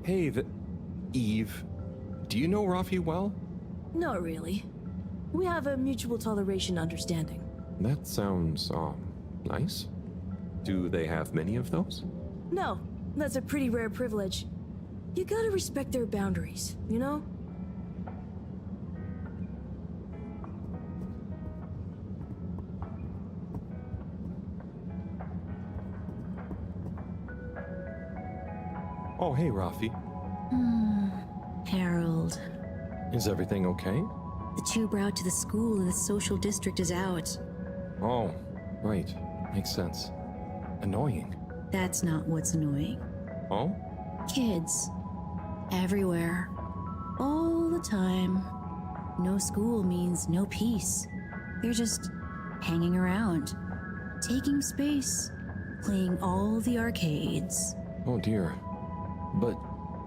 Hey, Eve. Do you know Rafi well? Not really. We have a mutual toleration understanding. That sounds, nice. Do they have many of those? No, that's a pretty rare privilege. You gotta respect their boundaries, you know? Oh, hey, Rafi. Harold. Is everything okay? The tube route to the school in the social district is out. Oh, right. Makes sense. Annoying. That's not what's annoying. Oh? Kids. Everywhere. All the time. No school means no peace. They're just hanging around. Taking space. Playing all the arcades. Oh dear. But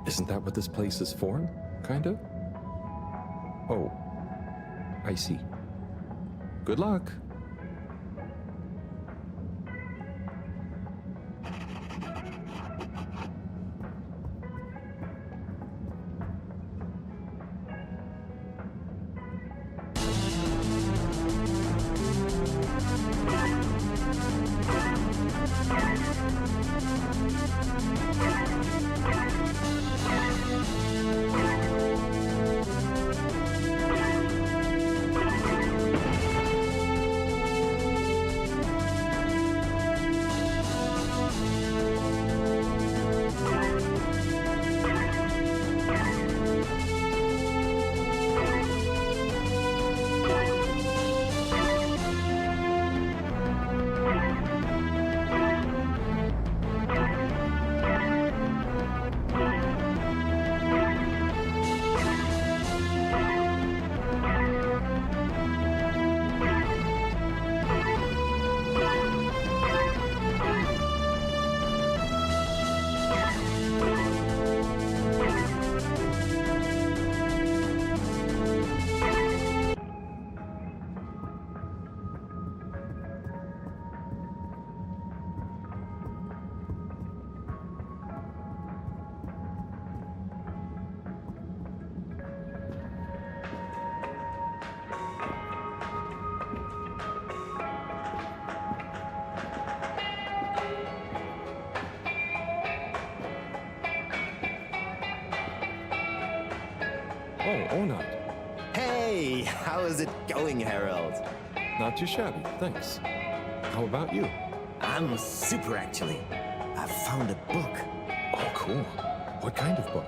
isn't that what this place is for? Kind of? Oh. I see. Good luck. Oh, Onat. Hey, how is it going, Harold? Not too shabby, thanks. How about you? I'm super, actually. I found a book. Oh, cool. What kind of book?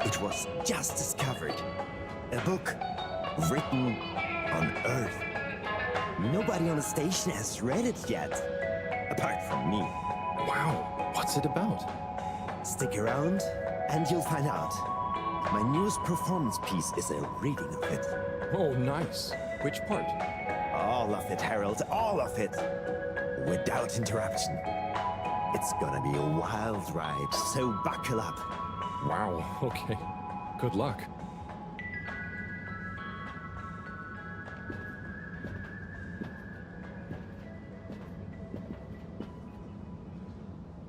It was just discovered. A book written on Earth. Nobody on the station has read it yet, apart from me. Wow, what's it about? Stick around, and you'll find out. My newest performance piece is a reading of it. Oh, nice. Which part? All of it, Harold, all of it. Without interruption. It's gonna be a wild ride, so buckle up. Wow, okay. Good luck.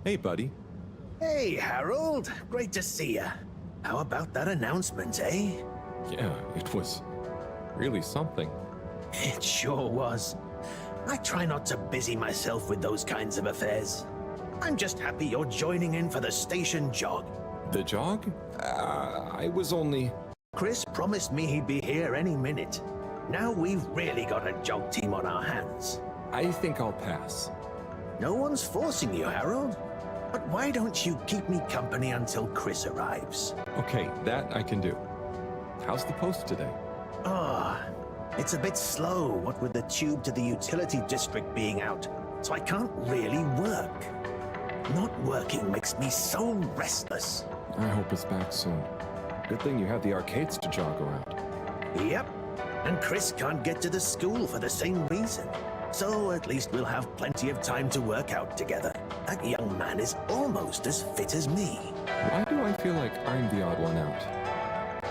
Hey, buddy. Hey, Harold. Great to see ya. How about that announcement, eh? Yeah, it was really something. It sure was. I try not to busy myself with those kinds of affairs. I'm just happy you're joining in for the station jog. The jog? I was only... Chris promised me he'd be here any minute. Now we've really got a jog team on our hands. I think I'll pass. No one's forcing you, Harold. But why don't you keep me company until Chris arrives? Okay, that I can do. How's the post today? It's a bit slow, what with the tube to the utility district being out, so I can't really work. Not working makes me so restless. I hope it's back soon. Good thing you have the arcades to jog around. Yep, and Chris can't get to the school for the same reason. So at least we'll have plenty of time to work out together. That young man is almost as fit as me. Why do I feel like I'm the odd one out?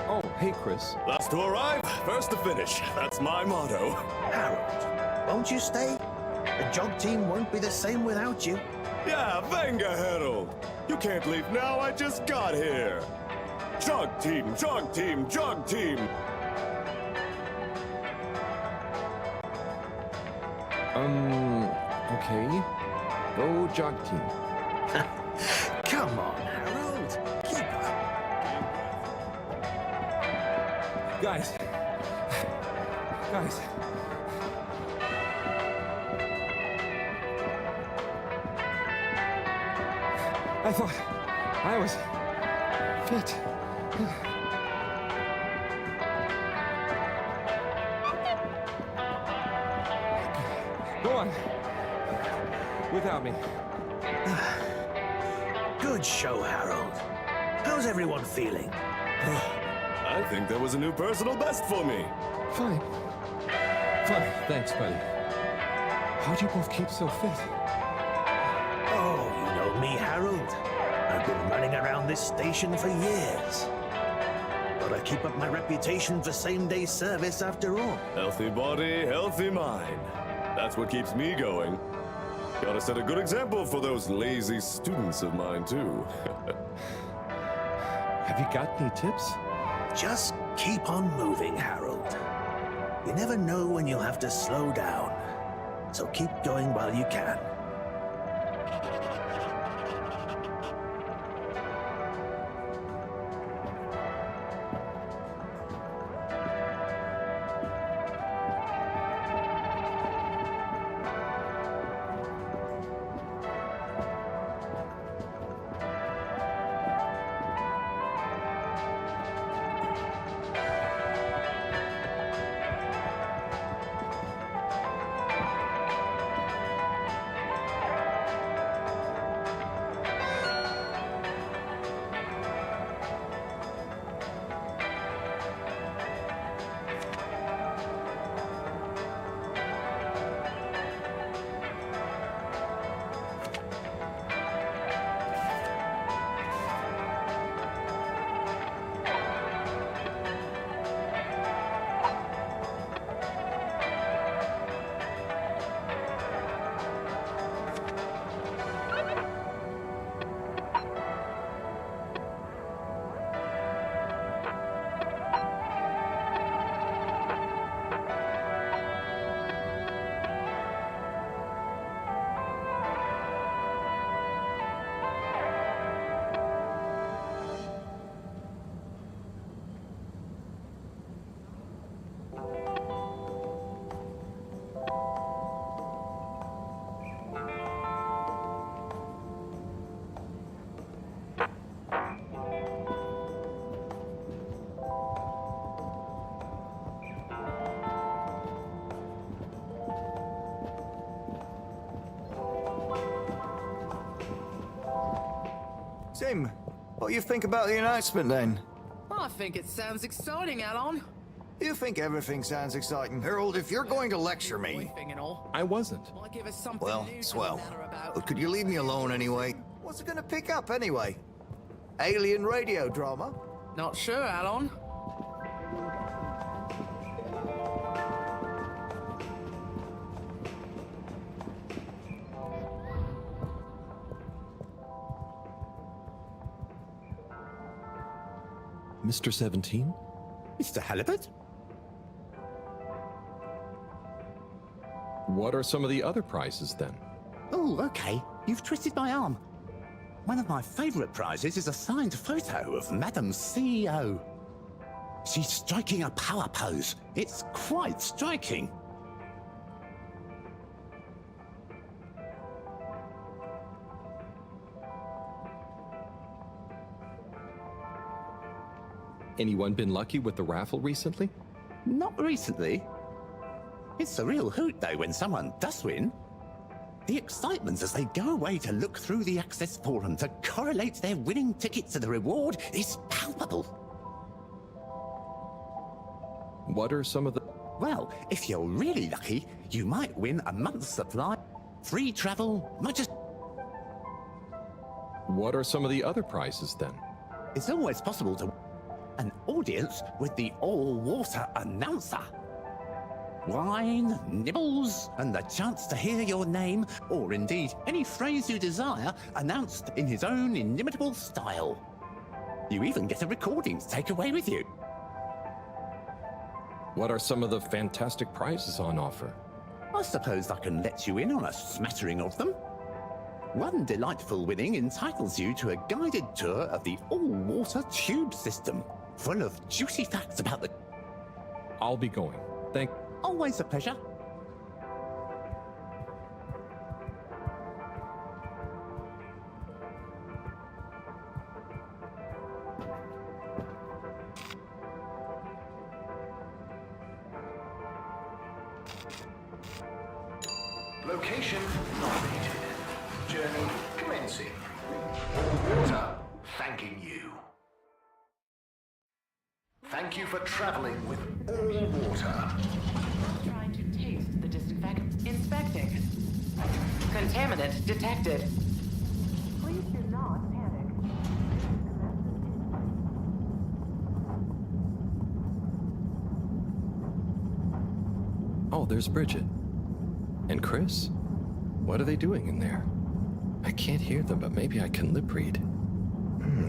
Oh, hey, Chris. Last to arrive, first to finish. That's my motto. Harold, won't you stay? The jog team won't be the same without you. Yeah, venga, Harold. You can't leave now, I just got here! Jog team, jog team, jog team! Okay. Go jog team. Come on, Harold. Keep up. Guys. I thought I was fit. Go on. Without me. Good show, Harold. How's everyone feeling? I think there was a new personal best for me. Fine. Thanks, buddy. How'd you both keep so fit? Oh, you know me, Harold. I've been running around this station for years. But I keep up my reputation for same-day service after all. Healthy body, healthy mind. That's what keeps me going. Gotta set a good example for those lazy students of mine, too. Have you got any tips? Just keep on moving, Harold. You never know when you'll have to slow down. So keep going while you can. Tim, what do you think about the announcement then? I think it sounds exciting, Alan. You think everything sounds exciting? Harold, if you're going to lecture me... Briefing and all. I wasn't. Might give us something Well, new to swell. natter about. But could you leave me alone anyway? What's it gonna pick up anyway? Alien radio drama? Not sure, Alan. Mr. 17? Mr. Halibut? What are some of the other prizes then? Oh, okay. You've twisted my arm. One of my favourite prizes is a signed photo of Madam CEO. She's striking a power pose. It's quite striking. Anyone been lucky with the raffle recently? Not recently. It's a real hoot, though, when someone does win. The excitement as they go away to look through the access forum to correlate their winning ticket to the reward is palpable. What are some of the... Well, if you're really lucky, you might win a month's supply, free travel, might just... What are some of the other prizes then? It's always possible to... An audience with the all-water announcer. wine, nibbles, and the chance to hear your name, or indeed any phrase you desire, announced in his own inimitable style. You even get a recording to take away with you. What are some of the fantastic prizes on offer? I suppose I can let you in on a smattering of them. One delightful winning entitles you to a guided tour of the all-water tube system, full of juicy facts about the... I'll be going. Thank... Always a pleasure. Location nominated. Journey commencing. Water thanking you. Thank you for traveling with all water. Trying to taste the disinfectant. Inspecting. Contaminant detected. Please do not panic. Oh, there's Bridget. And Chris? What are they doing in there? I can't hear them, but maybe I can lip read.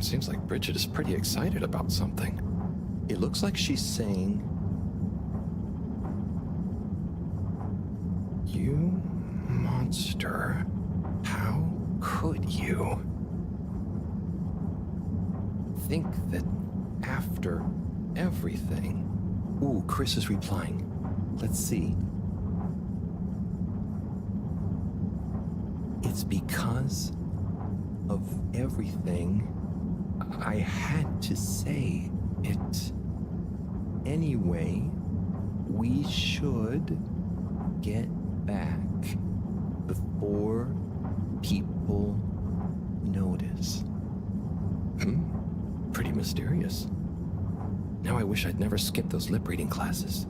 Seems like Bridget is pretty excited about something. It looks like she's saying... You monster. How could you? Think that after everything... Ooh, Chris is replying. Let's see. It's because of everything I had to say it. Anyway, we should get back before people notice. Pretty mysterious. Now I wish I'd never skipped those lip reading classes.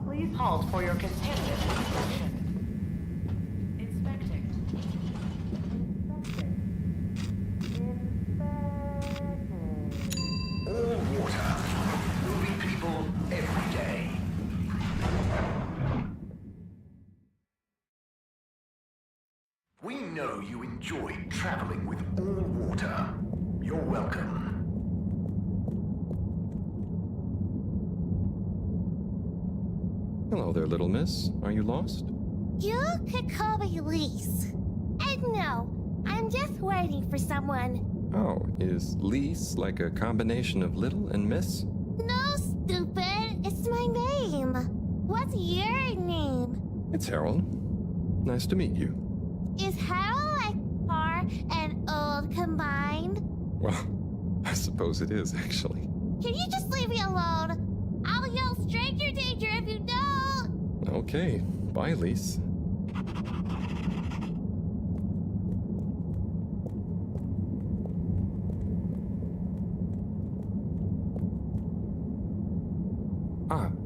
Please halt for your contaminant inspection. Inspecting. All water. Moving people every day. We know you enjoy traveling with all water. You're welcome. Hello there, little miss. Are you lost? You could call me Lise. And no, I'm just waiting for someone. Oh, is Lise like a combination of little and miss? No, stupid. It's my name. What's your name? It's Harold. Nice to meet you. Is Harold like far and old combined? Well, I suppose it is, actually. Can you just leave me alone? I'll yell stranger danger if you don't. Okay, bye, Lise.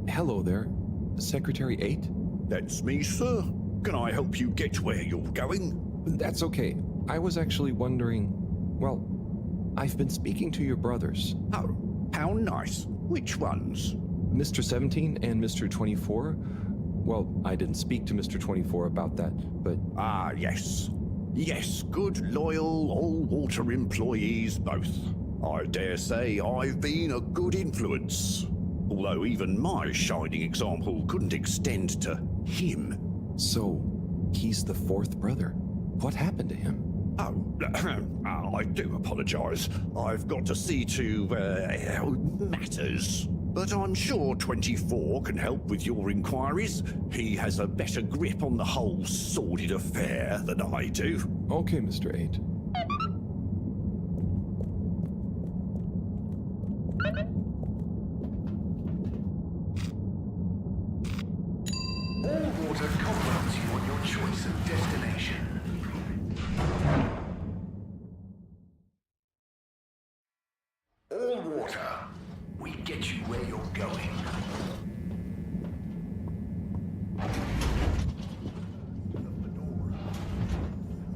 Hello there. Secretary 8? That's me, sir. Can I help you get where you're going? That's okay. I was actually wondering... Well, I've been speaking to your brothers. Oh, how nice. Which ones? Mr. 17 and Mr. 24. Well, I didn't speak to Mr. 24 about that, but... Ah, yes. Yes, good, loyal, all-water employees both. I dare say I've been a good influence. Although even my shining example couldn't extend to him. So, he's the fourth brother. What happened to him? Oh, I do apologize. I've got to see to, matters. But I'm sure 24 can help with your inquiries. He has a better grip on the whole sordid affair than I do. Okay, Mr. 8. water compliments you on your choice of destination. All water. We get you where you're going.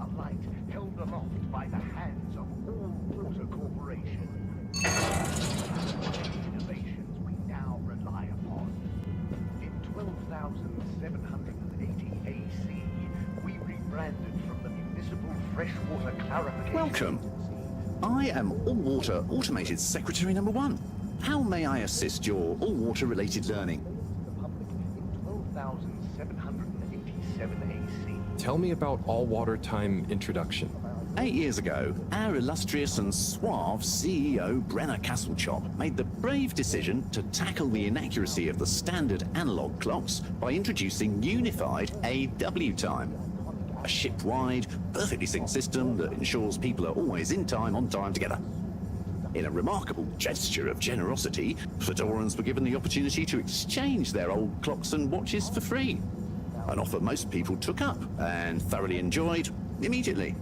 A light held aloft by the hands of All Water Corporation. Innovations we now rely upon. In 12,780 AC, we rebranded from the Municipal Freshwater Clarification. Welcome. I am All Water Automated Secretary number 1. How may I assist your all water related learning? The public in 12,787 AC. Tell me about all water time introduction. 8 years ago, our illustrious and suave CEO Brenner Castlechop made the brave decision to tackle the inaccuracy of the standard analog clocks by introducing unified AW time. A ship-wide, perfectly synced system that ensures people are always in time, on time together. In a remarkable gesture of generosity, Fedorans were given the opportunity to exchange their old clocks and watches for free. An offer most people took up and thoroughly enjoyed immediately.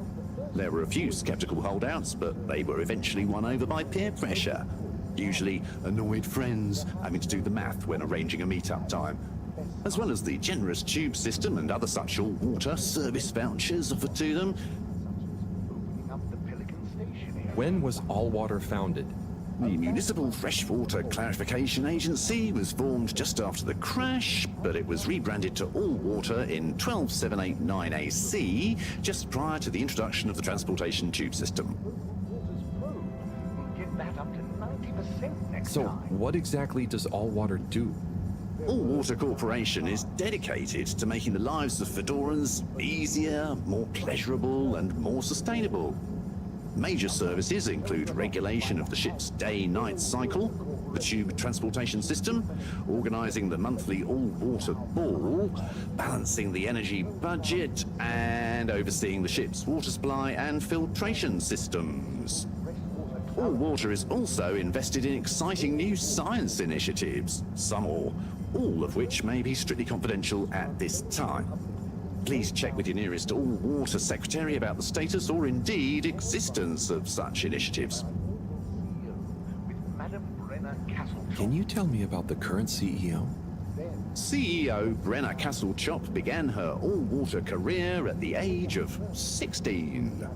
There were a few skeptical holdouts, but they were eventually won over by peer pressure. Usually annoyed friends having to do the math when arranging a meet-up time. As well as the generous tube system and other such all-water service vouchers offered to them. When was All Water founded? The Municipal Freshwater Clarification Agency was formed just after the crash, but it was rebranded to All Water in 12789 AC, just prior to the introduction of the transportation tube system. So, what exactly does All Water do? All Water Corporation is dedicated to making the lives of Fedorans easier, more pleasurable, and more sustainable. Major services include regulation of the ship's day-night cycle, the tube transportation system, organising the monthly all-water ball, balancing the energy budget, and overseeing the ship's water supply and filtration systems. All Water is also invested in exciting new science initiatives, some or all of which may be strictly confidential at this time. Please check with your nearest All Water Secretary about the status or indeed existence of such initiatives. Can you tell me about the current CEO? CEO Brenner Castlechop began her all-water career at the age of 16.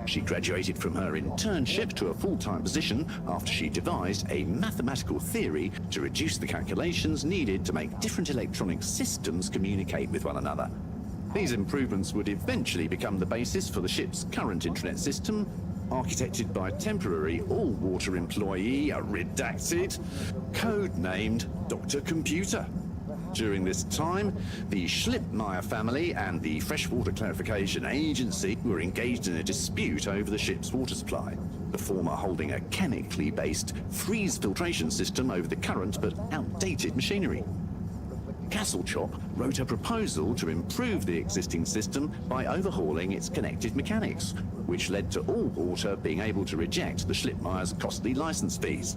She graduated from her internship to a full-time position after she devised a mathematical theory to reduce the calculations needed to make different electronic systems communicate with one another. These improvements would eventually become the basis for the ship's current intranet system, architected by temporary all-water employee, redacted, code-named Dr. Computer. During this time, the Schlippmeyer family and the Freshwater Clarification Agency were engaged in a dispute over the ship's water supply, the former holding a chemically based freeze filtration system over the current but outdated machinery. Castlechop wrote a proposal to improve the existing system by overhauling its connected mechanics, which led to All Water being able to reject the Schlippmeyer's costly license fees.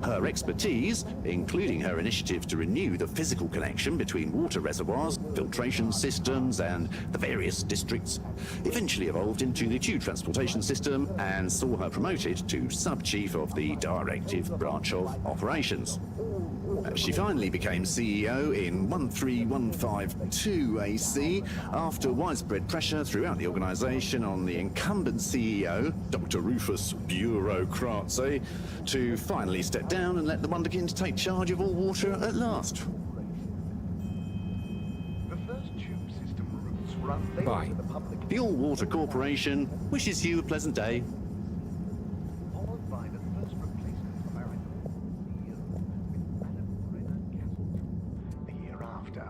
Her expertise, including her initiative to renew the physical connection between water reservoirs, filtration systems, and the various districts, eventually evolved into the tube transportation system and saw her promoted to sub-chief of the directive branch of operations. She finally became CEO in 13152 AC after widespread pressure throughout the organisation on the incumbent CEO, Dr. Rufus Bureaucratze, to finally step down and let the Wonderkins take charge of All Water at last. The first tube system routes were unveiled Bye. to the public. The All Water Corporation wishes you a pleasant day. Followed by the first replacement of our CEO with Madame Brenner Castlechop the year after.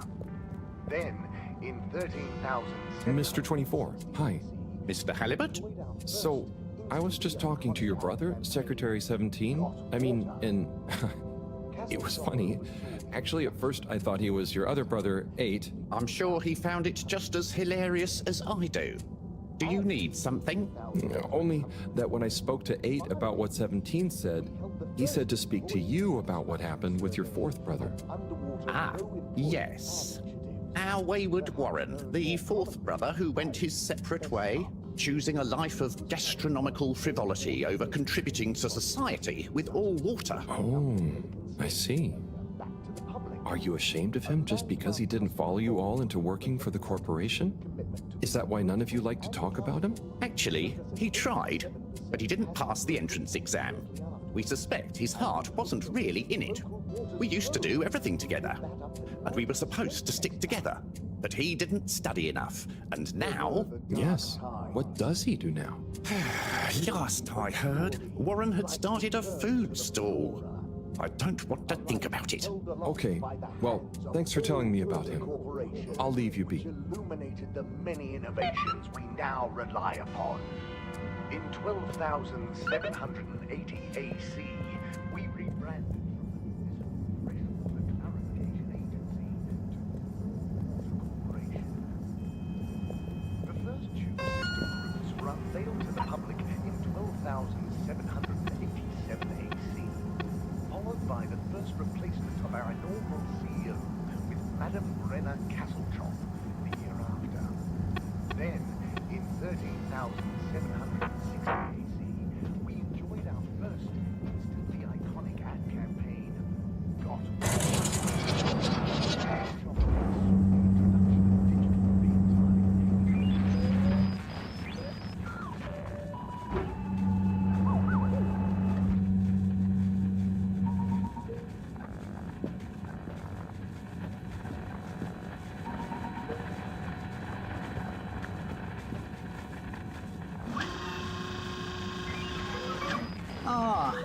Then, in 13,000... Mr. 24, hi. Mr. Halibut? So, I was just talking to your brother, Secretary 17. I mean, and it was funny. Actually, at first I thought he was your other brother, 8. I'm sure he found it just as hilarious as I do. Do you need something? Only that when I spoke to 8 about what 17 said, he said to speak to you about what happened with your 4th brother. Ah, yes. Our wayward Warren, the fourth brother who went his separate way, choosing a life of gastronomical frivolity over contributing to society with all water. Oh, I see. Are you ashamed of him just because he didn't follow you all into working for the corporation? Is that why none of you like to talk about him? Actually, he tried, but he didn't pass the entrance exam. We suspect his heart wasn't really in it. We used to do everything together, and we were supposed to stick together. But he didn't study enough, and now... Yes. What does he do now? Last I heard, Warren had started a food stall. I don't want to think about it. Okay, well, thanks for telling me about him. I'll leave you be. Illuminated the many innovations we now rely upon. In 12,780 AC, we rebranded from the Clarification Agency to Corporation. The first tube system routes were unveiled to the public in 12,787 AC, followed by the first replacement of our inaugural CEO with Madame Brenna Castletrop the year after. Then, in 13,760 AC, we enjoyed our first instantly iconic ad campaign, Got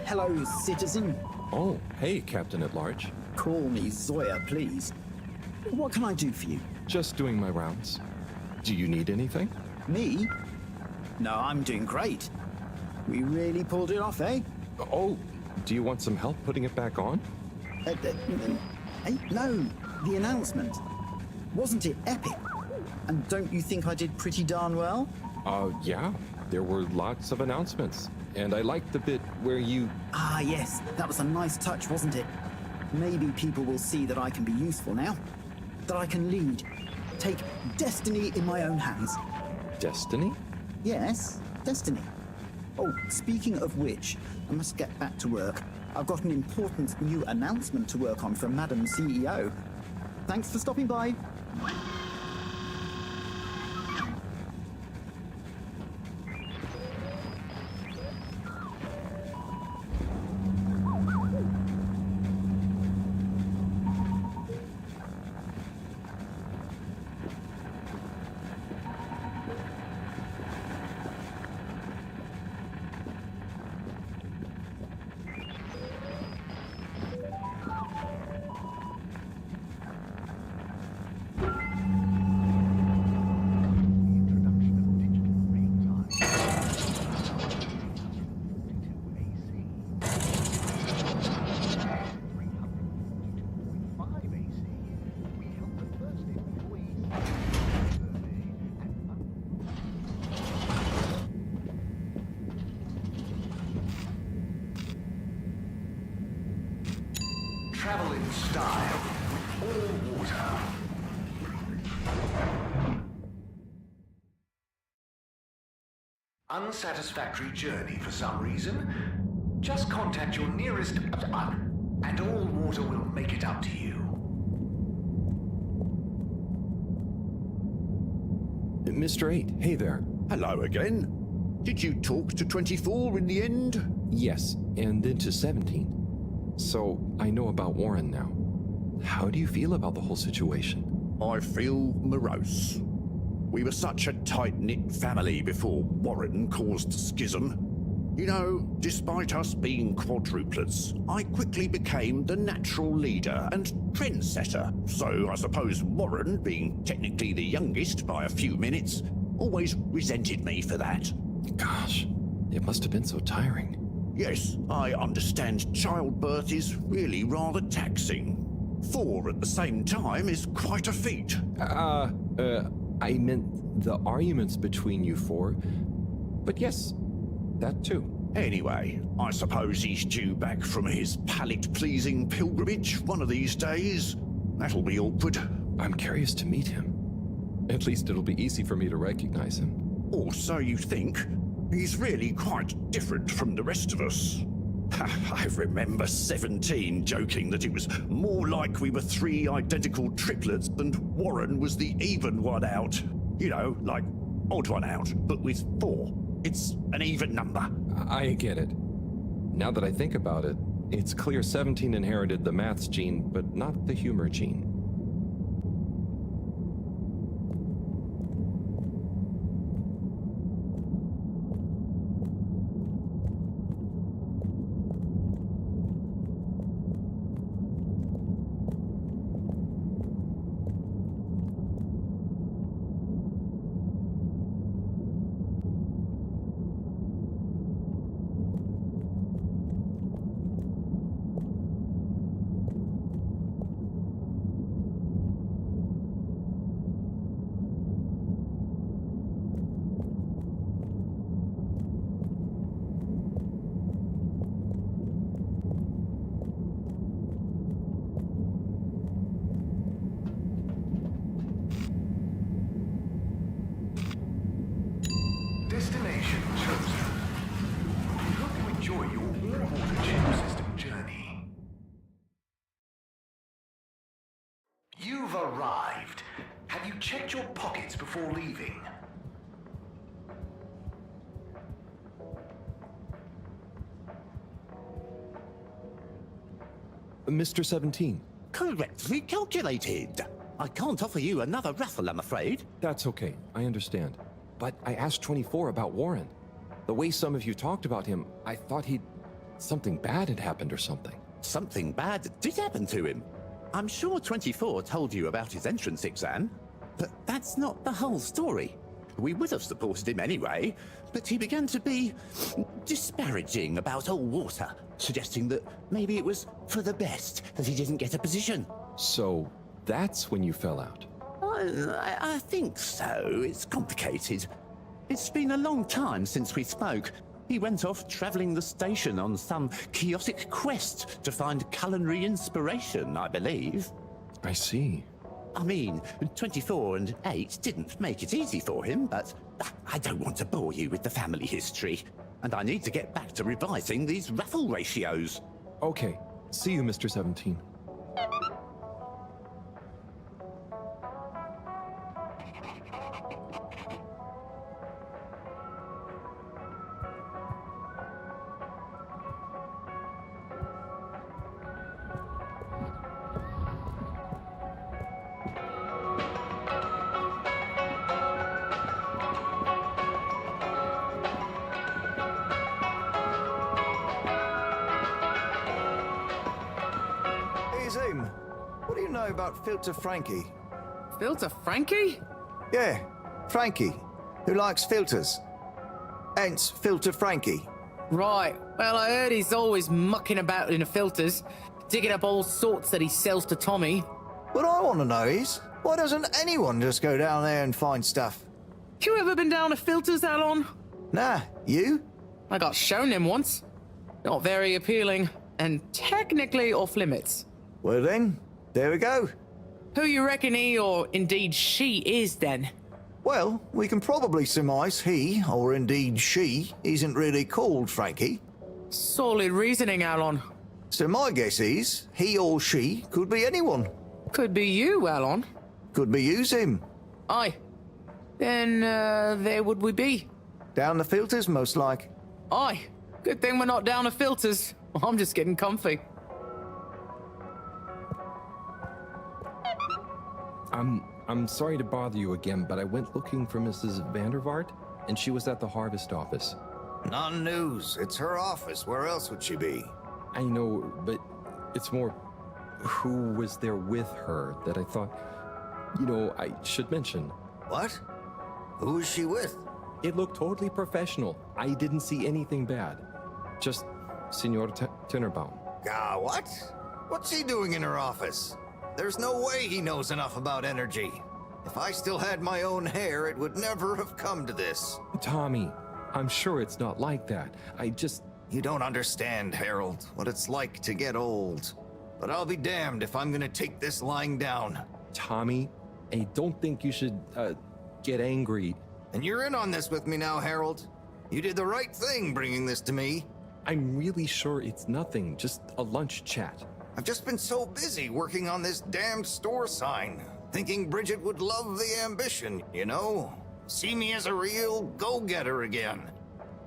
Hello, citizen. Oh, hey, Captain at Large. Call me Zoya, please. What can I do for you? Just doing my rounds. Do you need anything? Me? No, I'm doing great. We really pulled it off, eh? Oh, do you want some help putting it back on? No, the announcement. Wasn't it epic? And don't you think I did pretty darn well? Yeah. There were lots of announcements. And I liked the bit where you... Ah, yes. That was a nice touch, wasn't it? Maybe people will see that I can be useful now. That I can lead. Take destiny in my own hands. Destiny? Yes, destiny. Oh, speaking of which, I must get back to work. I've got an important new announcement to work on from Madam CEO. Thanks for stopping by. Travel in style with all water. Unsatisfactory journey for some reason? Just contact your nearest and all water will make it up to you. Mr. 8, hey there. Hello again. Did you talk to 24 in the end? Yes, and then to 17. So, I know about Warren now. How do you feel about the whole situation? I feel morose. We were such a tight-knit family before Warren caused schism. You know, despite us being quadruplets, I quickly became the natural leader and trendsetter. So I suppose Warren, being technically the youngest by a few minutes, always resented me for that. Gosh, it must have been so tiring. Yes, I understand childbirth is really rather taxing. 4 at the same time is quite a feat. I meant the arguments between you 4. But yes, that too. Anyway, I suppose he's due back from his palate-pleasing pilgrimage one of these days. That'll be awkward. I'm curious to meet him. At least it'll be easy for me to recognize him. Or so you think. He's really quite different from the rest of us. I remember 17 joking that it was more like we were 3 identical triplets and Warren was the even one out. You know, like odd one out, but with 4. It's an even number. I get it. Now that I think about it, it's clear 17 inherited the maths gene, but not the humor gene. Destination chosen. We hope you enjoy your all-water ship system journey. You've arrived. Have you checked your pockets before leaving? Mr. 17. Correctly calculated. I can't offer you another raffle, I'm afraid. That's okay, I understand. But I asked 24 about Warren. The way some of you talked about him, I thought something bad had happened or something. Something bad did happen to him. I'm sure 24 told you about his entrance exam, but that's not the whole story. We would have supported him anyway, but he began to be disparaging about all water, suggesting that maybe it was for the best that he didn't get a position. So that's when you fell out. I think so. It's complicated. It's been a long time since we spoke. He went off traveling the station on some chaotic quest to find culinary inspiration, I believe. I see. I mean, 24 and 8 didn't make it easy for him, but I don't want to bore you with the family history. And I need to get back to revising these raffle ratios. Okay. See you, Mr. 17. Here's him. What do you know about Filter Frankie? Filter Frankie? Yeah, Frankie, who likes filters. Hence, Filter Frankie. Right. Well, I heard he's always mucking about in the filters, digging up all sorts that he sells to Tommy. What I want to know is, why doesn't anyone just go down there and find stuff? You ever been down to filters, Alon? Nah, you? I got shown them once. Not very appealing, and technically off limits. Well then, there we go. Who you reckon he, or indeed she, is then? Well, we can probably surmise he, or indeed she, isn't really called Frankie. Solid reasoning, Alon. So my guess is, he or she could be anyone. Could be you, Alon. Could be you's him. Aye. Then, there would we be? Down the filters, most like. Aye. Good thing we're not down to filters. I'm just getting comfy. I'm sorry to bother you again, but I went looking for Mrs. Vandervaart, and she was at the harvest office. Non-news. It's her office. Where else would she be? I know, but it's more who was there with her that I thought, I should mention. What? Who is she with? It looked totally professional. I didn't see anything bad. Just Senor Tenenbaum. What? What's he doing in her office? There's no way he knows enough about energy. If I still had my own hair, it would never have come to this. Tommy, I'm sure it's not like that. You don't understand, Harold, what it's like to get old. But I'll be damned if I'm gonna take this lying down. Tommy. I don't think you should, get angry. And you're in on this with me now, Harold. You did the right thing bringing this to me. I'm really sure it's nothing, just a lunch chat. I've just been so busy working on this damned store sign, thinking Bridget would love the ambition, you know? See me as a real go-getter again.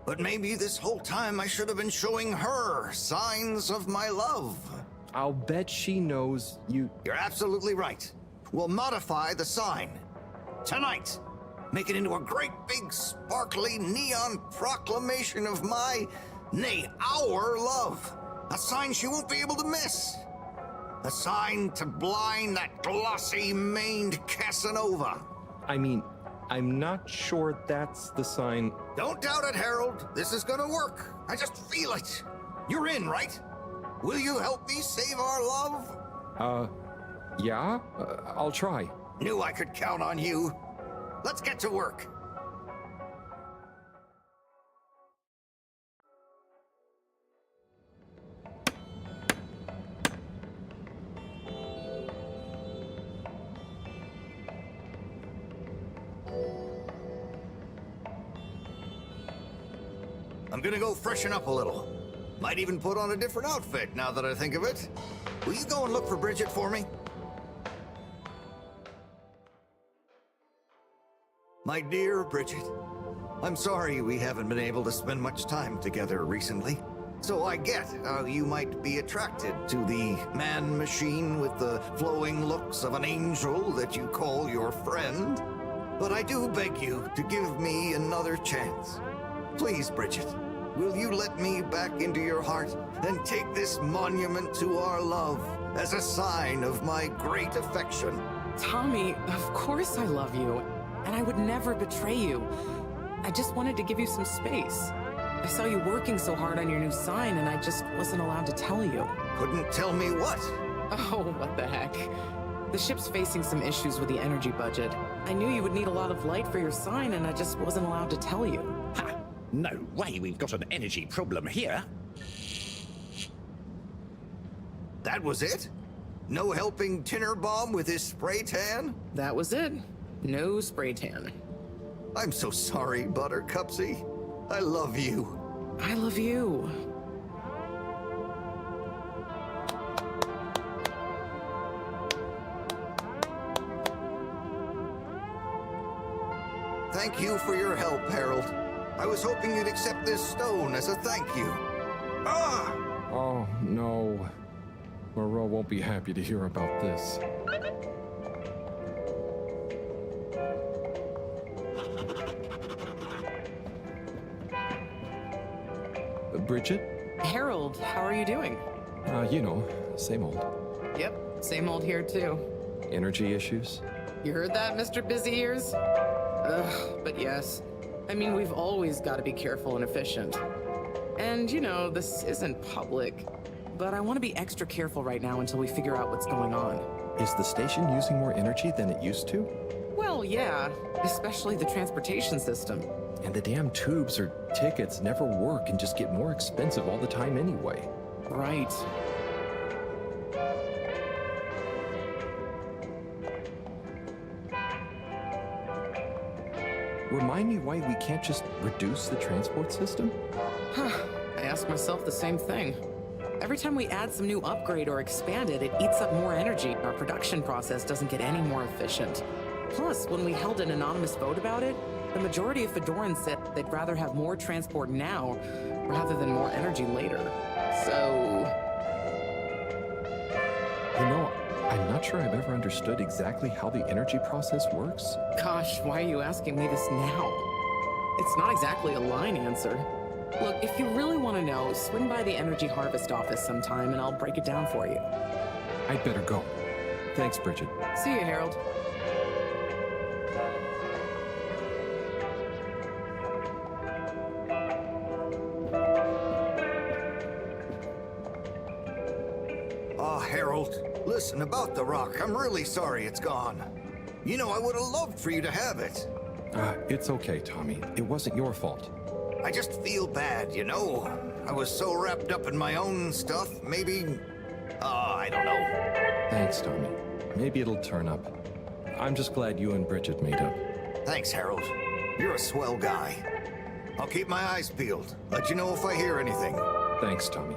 But maybe this whole time I should have been showing her signs of my love. I'll bet she knows you... You're absolutely right. We'll modify the sign. Tonight. Make it into a great big sparkly neon proclamation of my, nay, our love. A sign she won't be able to miss. A sign to blind that glossy-maned Casanova. I mean, I'm not sure that's the sign... Don't doubt it, Harold. This is gonna work. I just feel it. You're in, right? Will you help me save our love? Yeah? I'll try. Knew I could count on you. Let's get to work. I'm gonna go freshen up a little. Might even put on a different outfit now that I think of it. Will you go and look for Bridget for me? My dear Bridget, I'm sorry we haven't been able to spend much time together recently. So I get how you might be attracted to the man-machine with the flowing looks of an angel that you call your friend. But I do beg you to give me another chance. Please, Bridget, will you let me back into your heart and take this monument to our love as a sign of my great affection? Tommy, of course I love you. And I would never betray you. I just wanted to give you some space. I saw you working so hard on your new sign, and I just wasn't allowed to tell you. Couldn't tell me what? Oh, what the heck. The ship's facing some issues with the energy budget. I knew you would need a lot of light for your sign, and I just wasn't allowed to tell you. Ha! No way we've got an energy problem here. That was it? No helping Tinnerbomb with his spray tan? That was it. No spray tan. I'm so sorry, Buttercupsy. I love you. I love you. Thank you for your help, Harold. I was hoping you'd accept this stone as a thank you. Ah! Oh, no. Moreau won't be happy to hear about this. Bridget? Harold, how are you doing? You know, same old. Yep, same old here too. Energy issues? You heard that, Mr. Busy Ears? Ugh, but yes. I mean, we've always got to be careful and efficient. And, you know, this isn't public, but I want to be extra careful right now until we figure out what's going on. Is the station using more energy than it used to? Well, yeah, especially the transportation system. And the damn tubes or tickets never work and just get more expensive all the time anyway. Right. Remind me why we can't just reduce the transport system? Huh. I ask myself the same thing. Every time we add some new upgrade or expand it, it eats up more energy. Our production process doesn't get any more efficient. Plus, when we held an anonymous vote about it, the majority of Fedorans said they'd rather have more transport now rather than more energy later. So... You know, I'm not sure I've ever understood exactly how the energy process works. Gosh, why are you asking me this now? It's not exactly a line answer. Look, if you really want to know, swing by the Energy Harvest office sometime and I'll break it down for you. I'd better go. Thanks, Bridget. See you, Harold. Harold, listen, about the rock, I'm really sorry it's gone. You know, I would have loved for you to have it. It's okay, Tommy. It wasn't your fault. I just feel bad, you know? I was so wrapped up in my own stuff, maybe... I don't know. Thanks, Tommy. Maybe it'll turn up. I'm just glad you and Bridget made up. Thanks, Harold. You're a swell guy. I'll keep my eyes peeled. Let you know if I hear anything. Thanks, Tommy.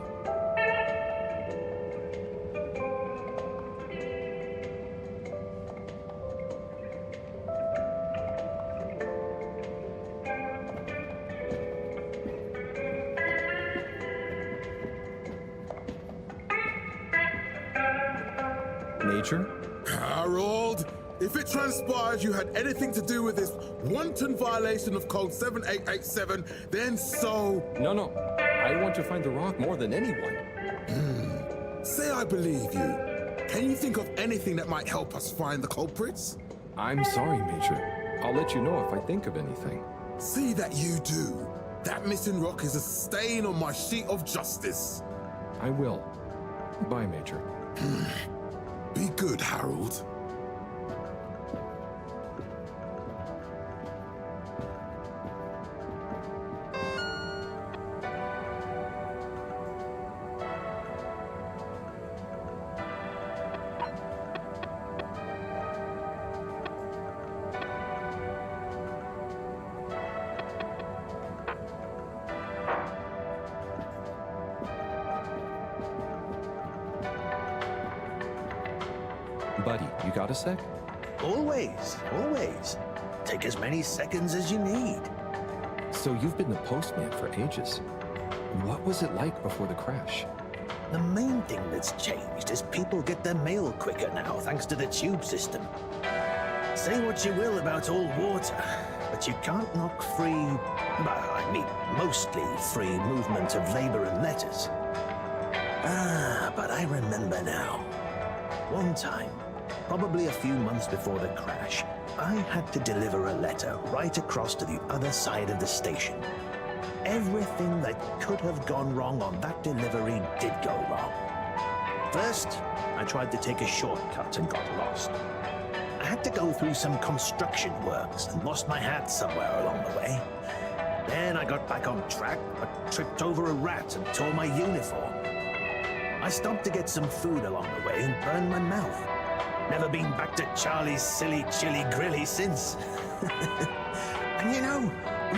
Major? Harold, if it transpires you had anything to do with this wanton violation of Code 7887, then so... No. I want to find the rock more than anyone. Say I believe you. Can you think of anything that might help us find the culprits? I'm sorry, Major. I'll let you know if I think of anything. See that you do. That missing rock is a stain on my sheet of justice. I will. Bye, Major. Be good, Harold. Buddy, you got a sec? Always. Take as many seconds as you need. So you've been the postman for ages. What was it like before the crash? The main thing that's changed is people get their mail quicker now, thanks to the tube system. Say what you will about all water, but you can't knock free, mostly free movement of labor and letters. But I remember now. One time, probably a few months before the crash, I had to deliver a letter right across to the other side of the station. Everything that could have gone wrong on that delivery did go wrong. First, I tried to take a shortcut and got lost. I had to go through some construction works and lost my hat somewhere along the way. Then I got back on track, but tripped over a rat and tore my uniform. I stopped to get some food along the way and burned my mouth. Never been back to Charlie's silly chili grilly since. And you know,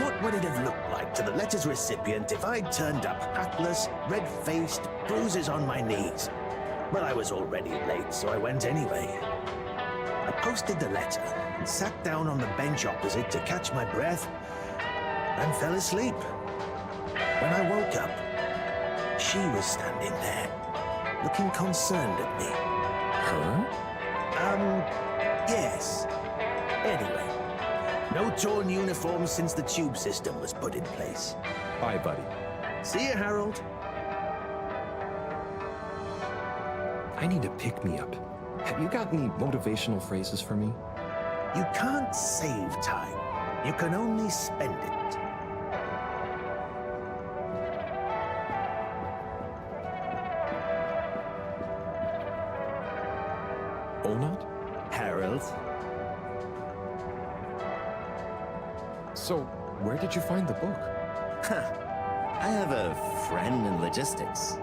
what would it have looked like to the letter's recipient if I'd turned up hatless, red-faced, bruises on my knees? But I was already late, so I went anyway. I posted the letter and sat down on the bench opposite to catch my breath and fell asleep. When I woke up, she was standing there, looking concerned at me. Her? Yes. Anyway, no torn uniforms since the tube system was put in place. Bye, buddy. See you, Harold. I need a pick-me-up. Have you got any motivational phrases for me? You can't save time. You can only spend it. Onat? Harold? So, where did you find the book? I have a friend in logistics.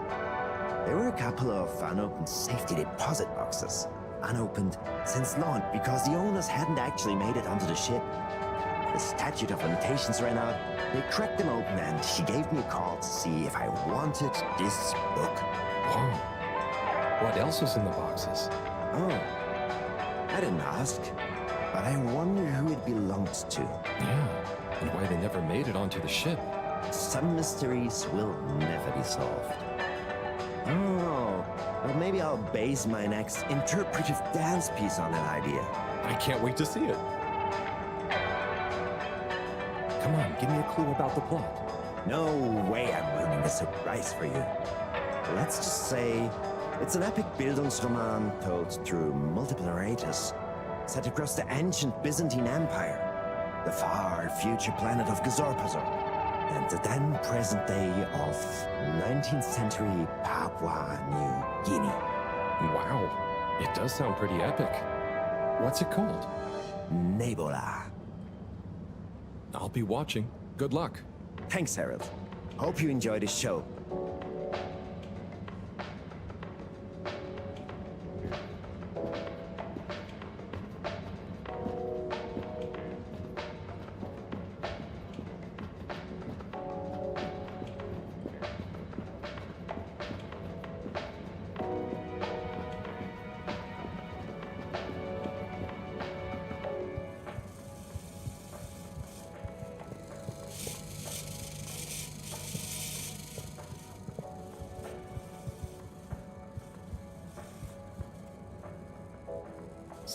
There were a couple of unopened safety deposit boxes. Unopened since launch because the owners hadn't actually made it onto the ship. The statute of limitations ran out. They cracked them open and she gave me a call to see if I wanted this book. Whoa. What else was in the boxes? Oh, I didn't ask, but I wonder who it belonged to. Yeah, and why they never made it onto the ship. Some mysteries will never be solved. Oh, well maybe I'll base my next interpretive dance piece on that idea. I can't wait to see it. Come on, give me a clue about the plot. No way I'm ruining a surprise for you. Let's just say it's an epic Bildungsroman told through multiple narrators, set across the ancient Byzantine Empire, the far future planet of Gazorpazor, and the then present day of 19th century Papua New Guinea. Wow, it does sound pretty epic. What's it called? Nebola. I'll be watching. Good luck. Thanks, Harold. Hope you enjoy the show.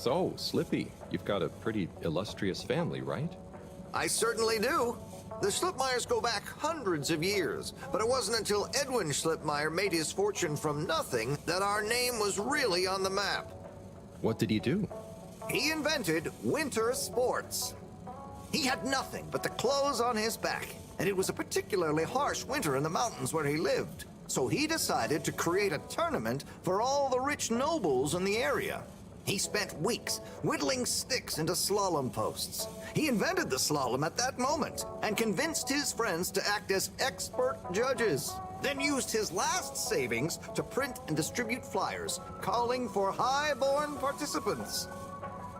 So, Slippy, you've got a pretty illustrious family, right? I certainly do. The Schlipmeyers go back hundreds of years, but it wasn't until Edwin Schlipmeyer made his fortune from nothing that our name was really on the map. What did he do? He invented winter sports. He had nothing but the clothes on his back, and it was a particularly harsh winter in the mountains where he lived. So he decided to create a tournament for all the rich nobles in the area. He spent weeks whittling sticks into slalom posts. He invented the slalom at that moment and convinced his friends to act as expert judges. Then used his last savings to print and distribute flyers calling for high-born participants.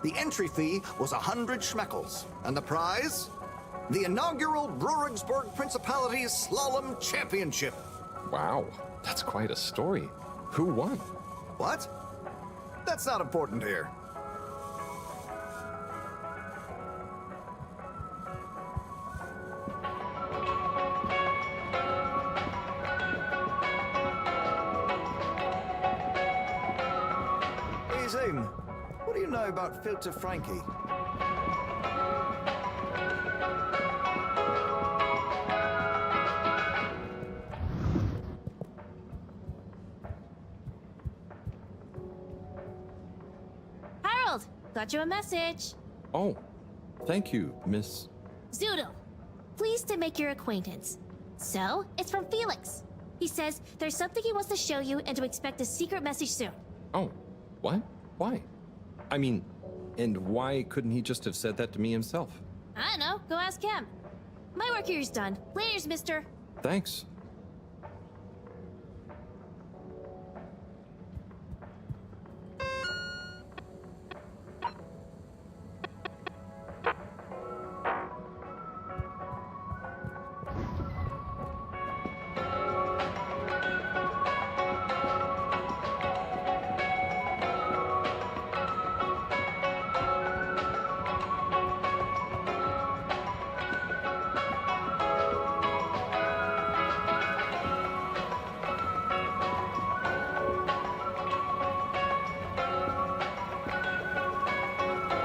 The entry fee was 100 schmeckles, and the prize? The inaugural Brurigsburg Principality's Slalom Championship. Wow, that's quite a story. Who won? What? That's not important here. Hey, Zoom. What do you know about Filter Frankie? Harold, got you a message. Oh, thank you, Miss... Zoodle, pleased to make your acquaintance. So, it's from Felix. He says there's something he wants to show you and to expect a secret message soon. Oh, what? Why? I mean, and why couldn't he just have said that to me himself? I don't know, go ask him. My work here's done. Laters, mister. Thanks.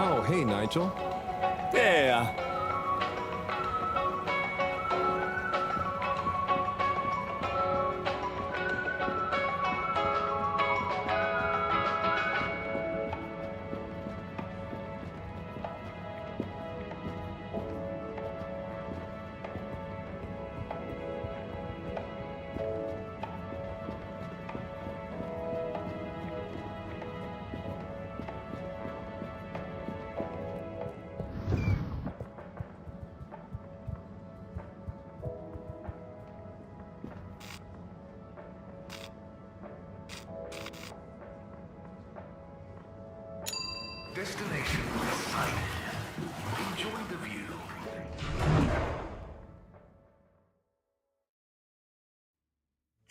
Oh, hey, Nigel. Yeah. Destination decided. Enjoy the view.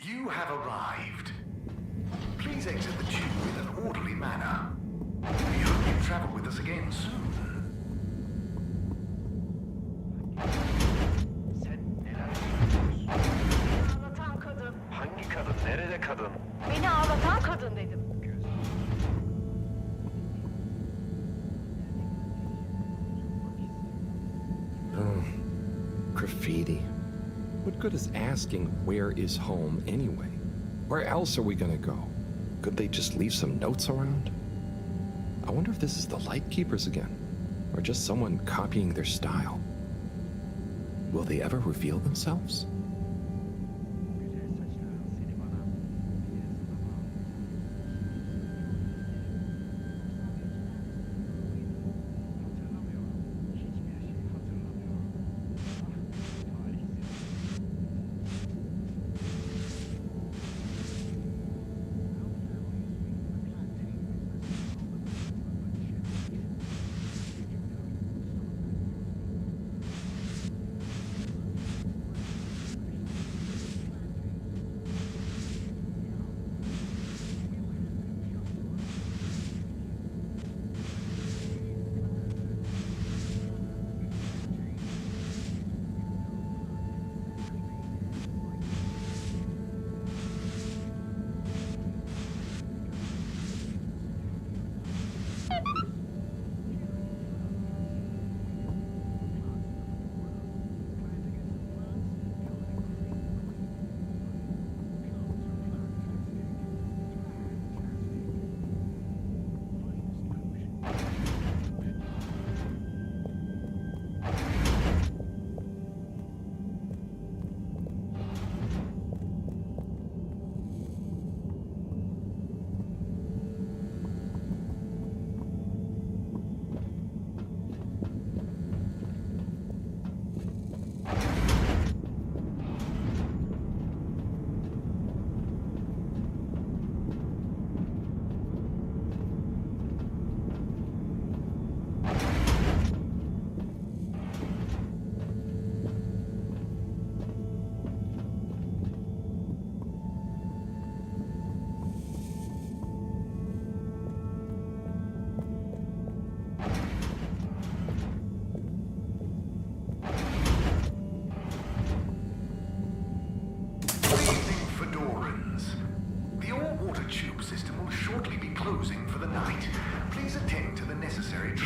You have arrived. Please exit the tube in an orderly manner. We hope you travel with us again soon. hangi kadın, nerede kadın? Beni ağlatan kadın dedim. Graffiti. What good is asking where is home anyway? Where else are we gonna go? Could they just leave some notes around? I wonder if this is the Lightkeepers again, or just someone copying their style. Will they ever reveal themselves?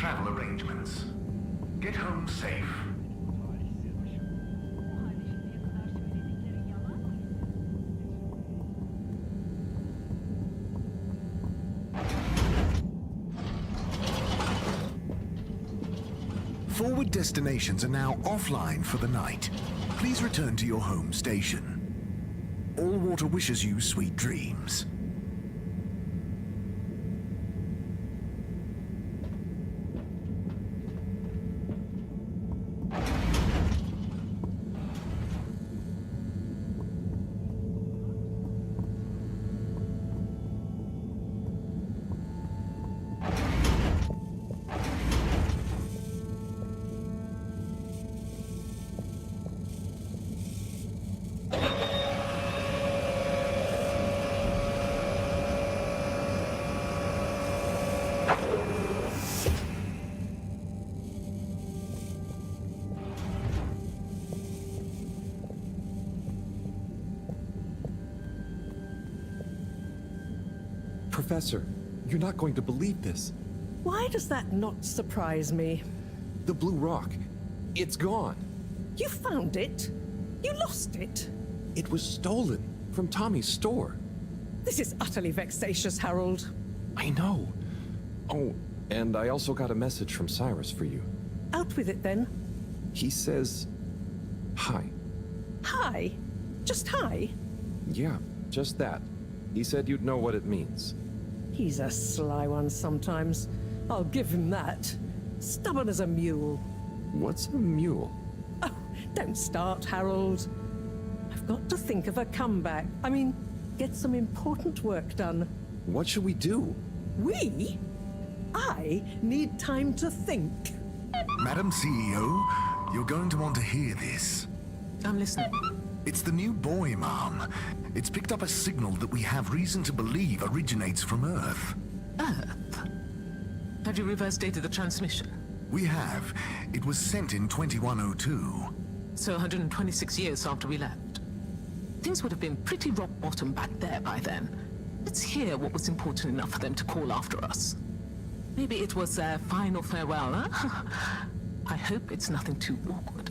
travel arrangements. Get home safe. Forward destinations are now offline for the night. Please return to your home station. Allwater wishes you sweet dreams. Professor, you're not going to believe this. Why does that not surprise me? The blue rock. It's gone. You found it? You lost it? It was stolen from Tommy's store. This is utterly vexatious, Harold. I know. Oh, and I also got a message from Cyrus for you. Out with it then. He says, hi. Hi? Just hi? Yeah, just that. He said you'd know what it means. He's a sly one sometimes. I'll give him that. Stubborn as a mule. What's a mule? Oh, don't start, Harold. I've got to think of a comeback. I mean, get some important work done. What should we do? We? I need time to think. Madam CEO, you're going to want to hear this. I'm listening. It's the new buoy, Mom. It's picked up a signal that we have reason to believe originates from Earth. Earth? Have you reverse dated the transmission? We have. It was sent in 2102. So 126 years after we left. Things would have been pretty rock bottom back there by then. Let's hear what was important enough for them to call after us. Maybe it was their final farewell, huh? I hope it's nothing too awkward.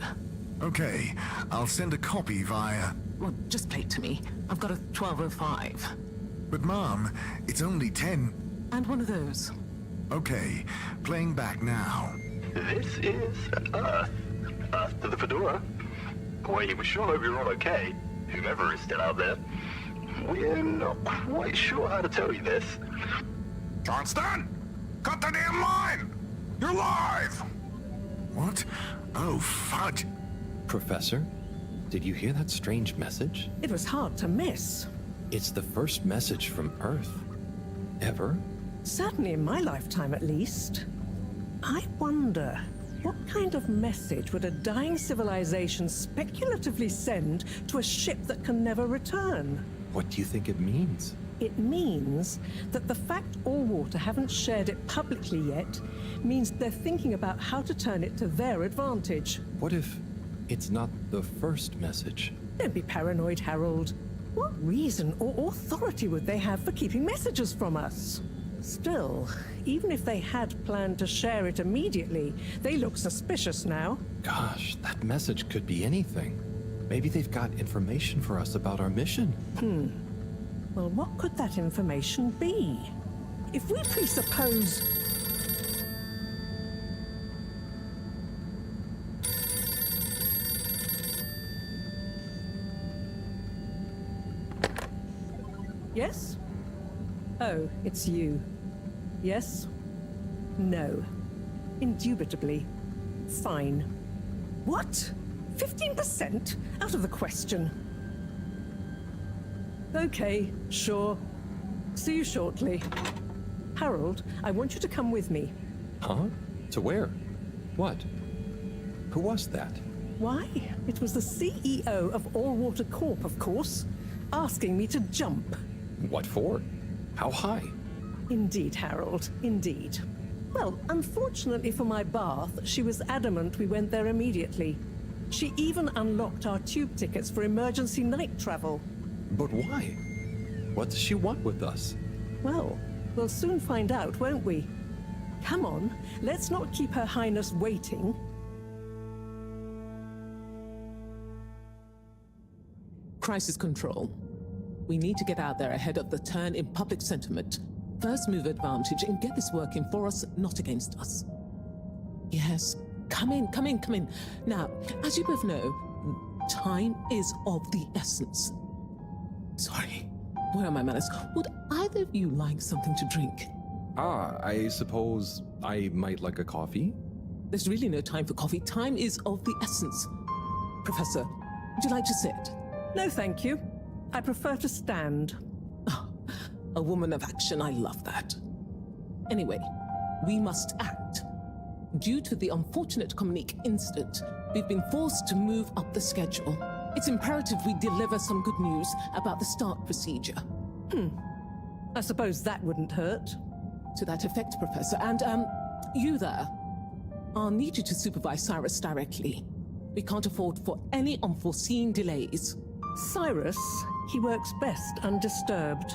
Okay, I'll send a copy via... Well, just play it to me. I've got a 1205. But Mom, it's only 10... And one of those. Okay, playing back now. This is Earth. Earth to the Fedora. We sure hope you're all okay, whomever is still out there. We're not quite sure how to tell you this. Johnston! Cut the damn line! You're live! What? Oh, fudge. Professor, did you hear that strange message? It was hard to miss. It's the first message from Earth. Ever? Certainly in my lifetime, at least. I wonder, what kind of message would a dying civilization speculatively send to a ship that can never return? What do you think it means? It means that the fact Allwater haven't shared it publicly yet means they're thinking about how to turn it to their advantage. What if it's not the first message? Don't be paranoid, Harold. What reason or authority would they have for keeping messages from us? Still, even if they had planned to share it immediately, they look suspicious now. Gosh, that message could be anything. Maybe they've got information for us about our mission. Well, what could that information be? If we presuppose... Yes? Oh, it's you. Yes? No. Indubitably. Fine. What? 15%? Out of the question. Okay, sure. See you shortly. Harold, I want you to come with me. Huh? To where? What? Who was that? Why? It was the CEO of Allwater Corp, of course, asking me to jump. What for? How high? Indeed, Harold, indeed. Well, unfortunately for my bath, she was adamant we went there immediately. She even unlocked our tube tickets for emergency night travel. But why? What does she want with us? Well, we'll soon find out, won't we? Come on, let's not keep Her Highness waiting. Crisis control. We need to get out there ahead of the turn in public sentiment. First move advantage and get this working for us, not against us. Yes, come in. Now, as you both know, time is of the essence. Sorry, where are my manners? Would either of you like something to drink? I suppose I might like a coffee? There's really no time for coffee. Time is of the essence. Professor, would you like to sit? No, thank you. I prefer to stand. Oh, a woman of action, I love that. Anyway, we must act. Due to the unfortunate Communique incident, we've been forced to move up the schedule. It's imperative we deliver some good news about the start procedure. I suppose that wouldn't hurt. To that effect, Professor. And, you there. I'll need you to supervise Cyrus directly. We can't afford for any unforeseen delays. Cyrus, he works best undisturbed.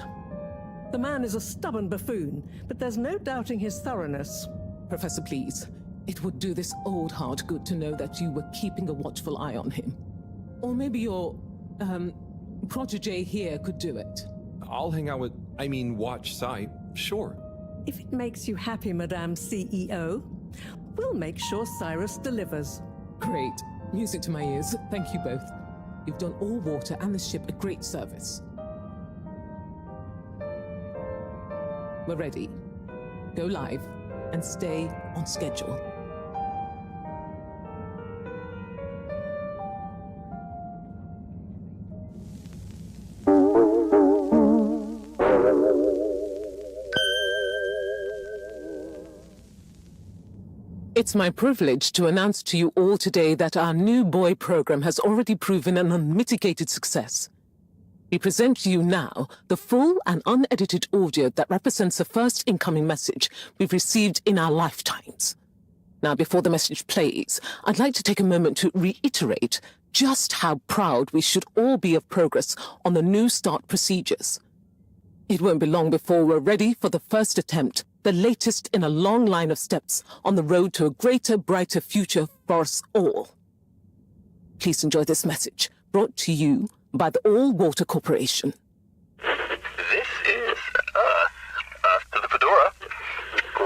The man is a stubborn buffoon, but there's no doubting his thoroughness. Professor, please. It would do this old heart good to know that you were keeping a watchful eye on him. Or maybe your, protege here could do it. I'll hang out with, watch Cy, sure. If it makes you happy, Madame CEO, we'll make sure Cyrus delivers. Great. Music to my ears. Thank you both. You've done all water and the ship a great service. We're ready. Go live and stay on schedule. It's my privilege to announce to you all today that our new boy program has already proven an unmitigated success. We present to you now the full and unedited audio that represents the first incoming message we've received in our lifetimes. Now, before the message plays, I'd like to take a moment to reiterate just how proud we should all be of progress on the new start procedures. It won't be long before we're ready for the first attempt, the latest in a long line of steps on the road to a greater, brighter future for us all. Please enjoy this message, brought to you by the All Water Corporation. This is Earth to the Fedora.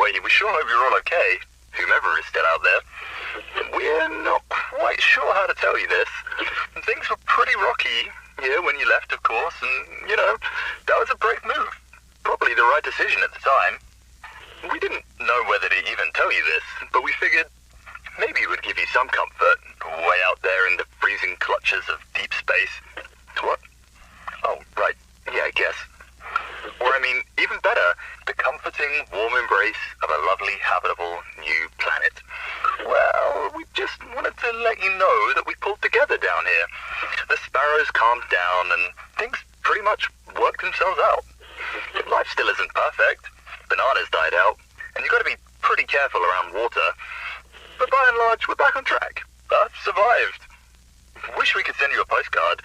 We sure hope you're all okay, whomever is still out there. We're not quite sure how to tell you this. Things were pretty rocky here when you left, of course, and, that was a brave move. Probably the right decision at the time. We didn't know whether to even tell you this, but we figured maybe it would give you some comfort, way out there in the freezing clutches of deep space. What? Oh, right. Yeah, I guess. Or, even better, the comforting, warm embrace of a lovely, habitable new planet. Well, we just wanted to let you know that we pulled together down here. The sparrows calmed down and things pretty much worked themselves out. Life still isn't perfect. Bananas died out, and you've got to be pretty careful around water. But by and large, we're back on track. I've survived. Wish we could send you a postcard.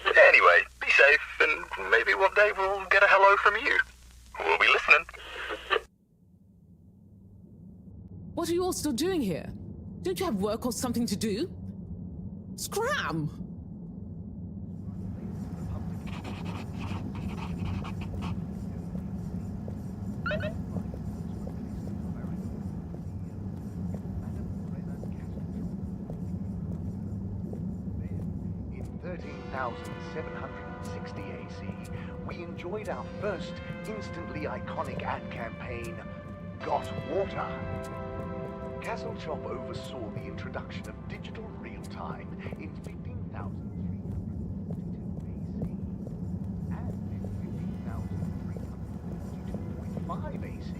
Anyway, be safe, and maybe one day we'll get a hello from you. We'll be listening. What are you all still doing here? Don't you have work or something to do? Scram! In 13,760 AC, we enjoyed our first instantly iconic ad campaign, Got Water. Castle Chop oversaw the introduction of digital real-time in 15,352 AC, and in 15,352.5 AC,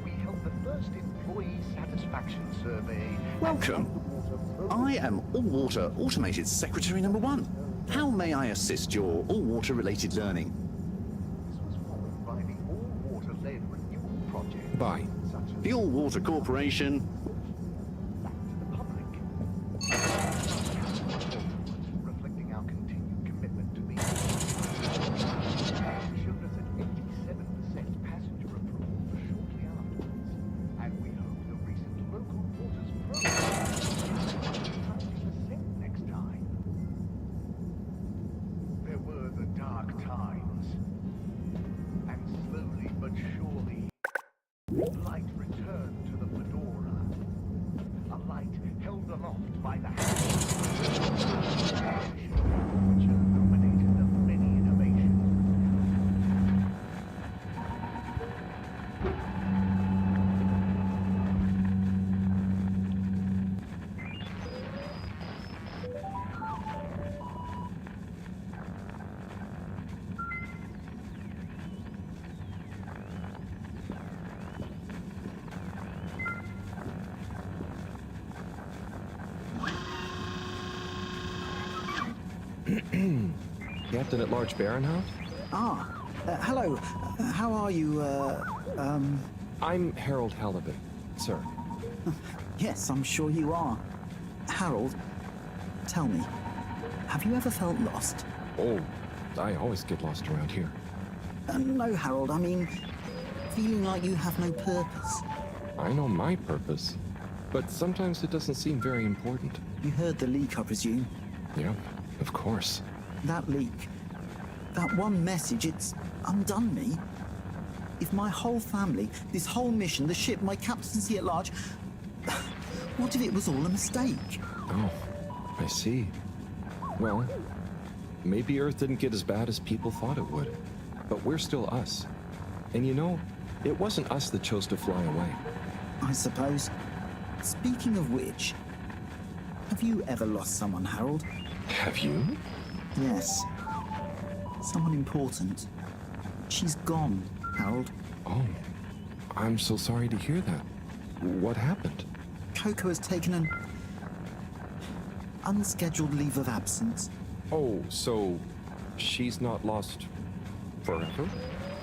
we held the first employee satisfaction survey. Welcome. I am All Water Automated Secretary number 1. How may I assist your All Water related learning? This was followed by the All Water-led renewal project. Bye. The All Water Corporation. Reflecting our continued commitment to the showed us an 87% passenger approval shortly afterwards, and we Light returned to the fedora. A light held aloft by the hand, which illuminated the many innovations. Captain at Large Baronhout? Hello. How are you, I'm Harold Halibut, sir. Yes, I'm sure you are. Harold, tell me, have you ever felt lost? Oh, I always get lost around here. No, Harold, I mean, feeling like you have no purpose. I know my purpose, but sometimes it doesn't seem very important. You heard the leak, I presume? Yeah, of course. That leak, that one message, it's undone me. If my whole family, this whole mission, the ship, my captaincy at large, what if it was all a mistake? Oh, I see. Well, maybe Earth didn't get as bad as people thought it would, but we're still us. And you know, it wasn't us that chose to fly away. I suppose. Speaking of which, have you ever lost someone, Harold? Have you? Yes. Someone important. She's gone, Harold. Oh, I'm so sorry to hear that. What happened? Coco has taken an unscheduled leave of absence. Oh, so she's not lost forever?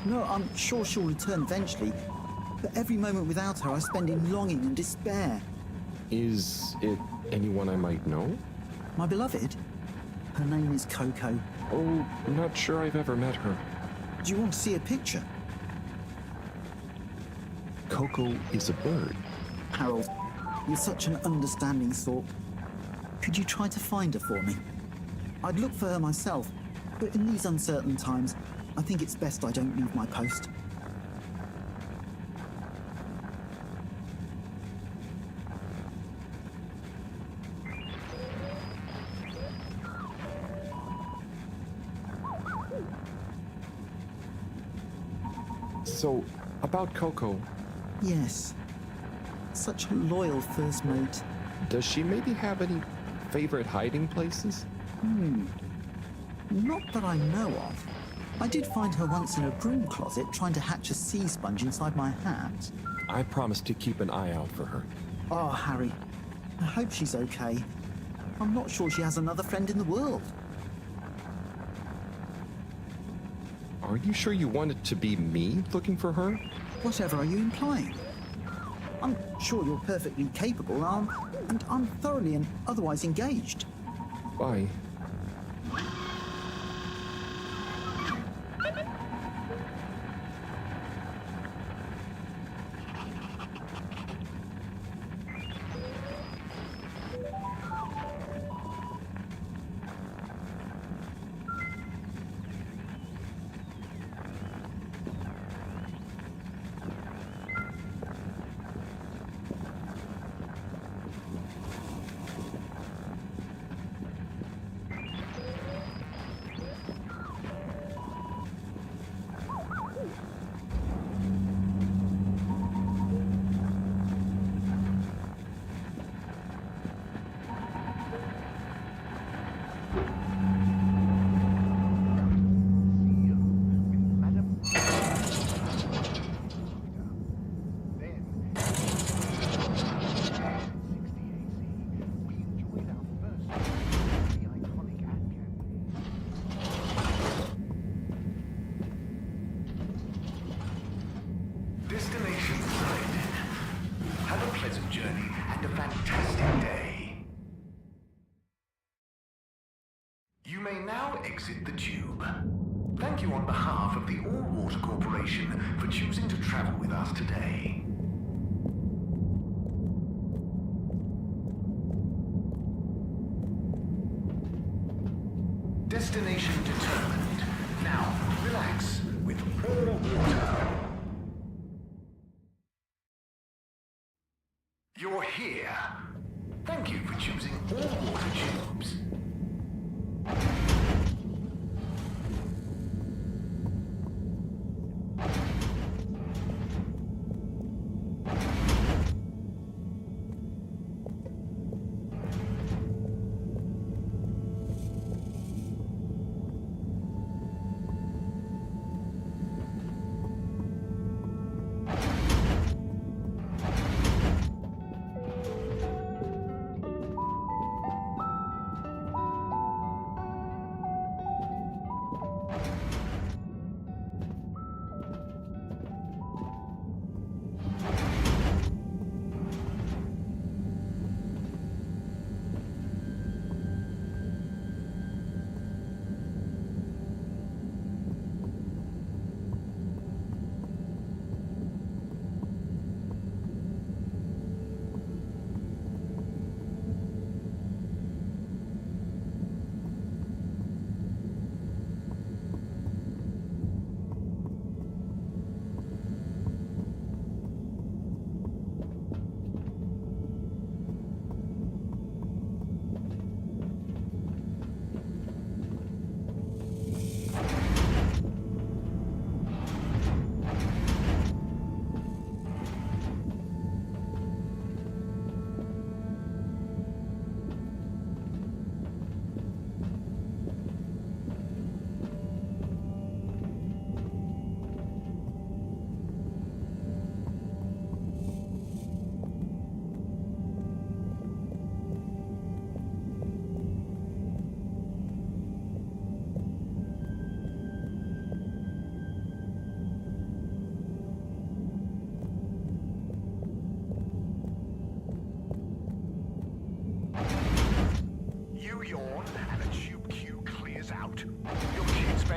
No, I'm sure she'll return eventually. But every moment without her I spend in longing and despair. Is it anyone I might know? My beloved? Her name is Coco. Oh, not sure I've ever met her. Do you want to see a picture? Coco is a bird. Harold, you're such an understanding sort. Could you try to find her for me? I'd look for her myself, but in these uncertain times, I think it's best I don't leave my post. So, about Coco. Yes. Such a loyal first mate. Does she maybe have any favorite hiding places? Not that I know of. I did find her once in a broom closet trying to hatch a sea sponge inside my hat. I promised to keep an eye out for her. Oh, Harry. I hope she's okay. I'm not sure she has another friend in the world. Are you sure you want it to be me looking for her? Whatever are you implying? I'm sure you're perfectly capable, and I'm thoroughly and otherwise engaged. Bye. Destination selected. Have a pleasant journey and a fantastic day. You may now exit the tube. Thank you on behalf of the All-Water Corporation for choosing to travel with us today. Destination determined. Now, relax with all water. You're here. Thank you for choosing all water tubes.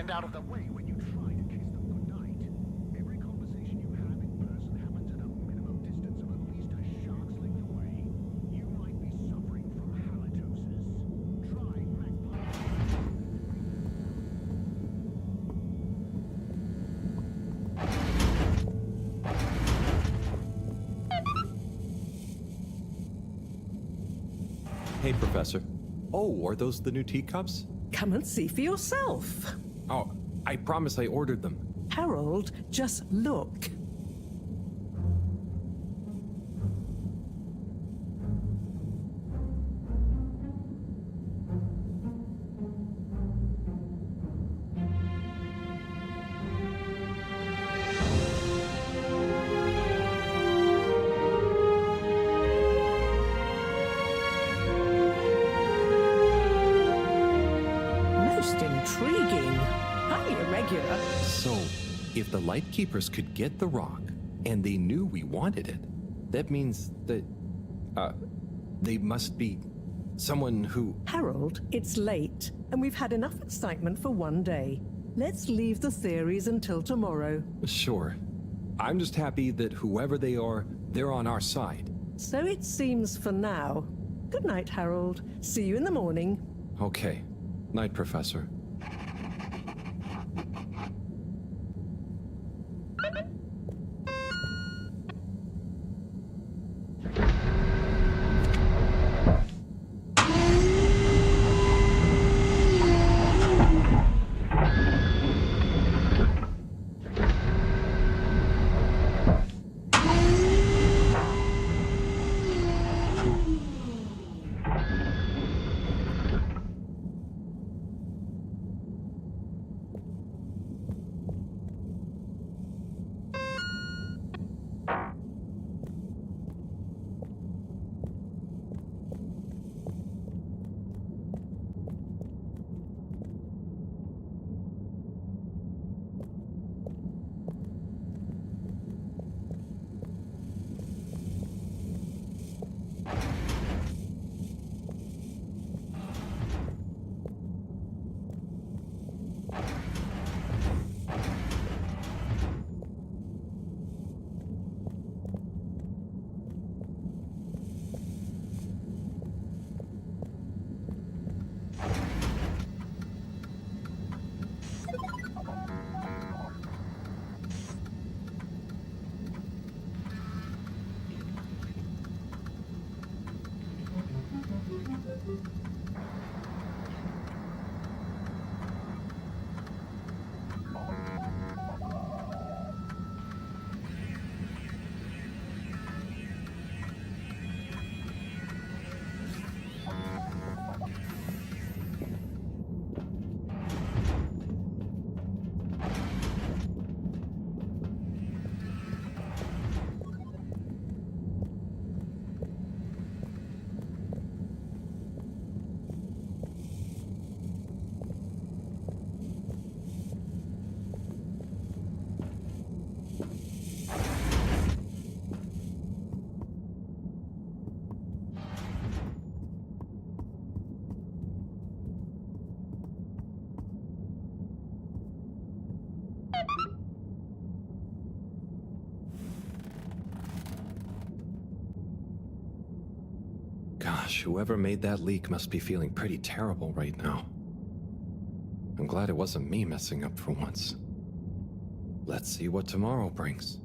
Out of the way when you try to kiss them goodnight. Every conversation you have in person happens at a minimum distance of at least a shark's length away. You might be suffering from halitosis. Try magpie. Hey, Professor. Oh, are those the new teacups? Come and see for yourself. Oh, I promise I ordered them. Harold, just look. Most intriguing. Highly irregular. So, if the Lightkeepers could get the rock, and they knew we wanted it, that means that, they must be someone who... Harold, it's late, and we've had enough excitement for one day. Let's leave the theories until tomorrow. Sure. I'm just happy that whoever they are, they're on our side. So it seems for now. Good night, Harold. See you in the morning. Okay. Night, Professor. Gosh, whoever made that leak must be feeling pretty terrible right now. I'm glad it wasn't me messing up for once. Let's see what tomorrow brings.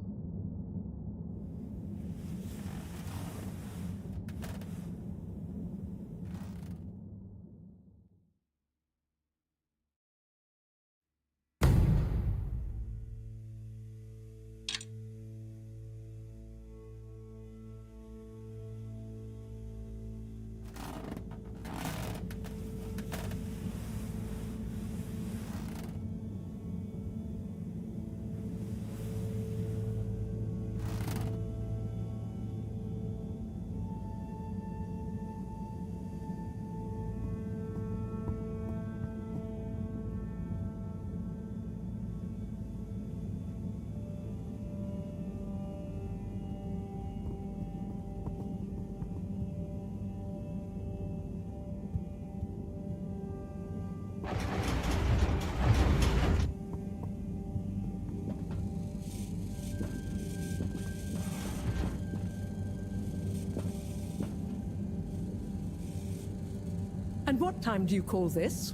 And what time do you call this?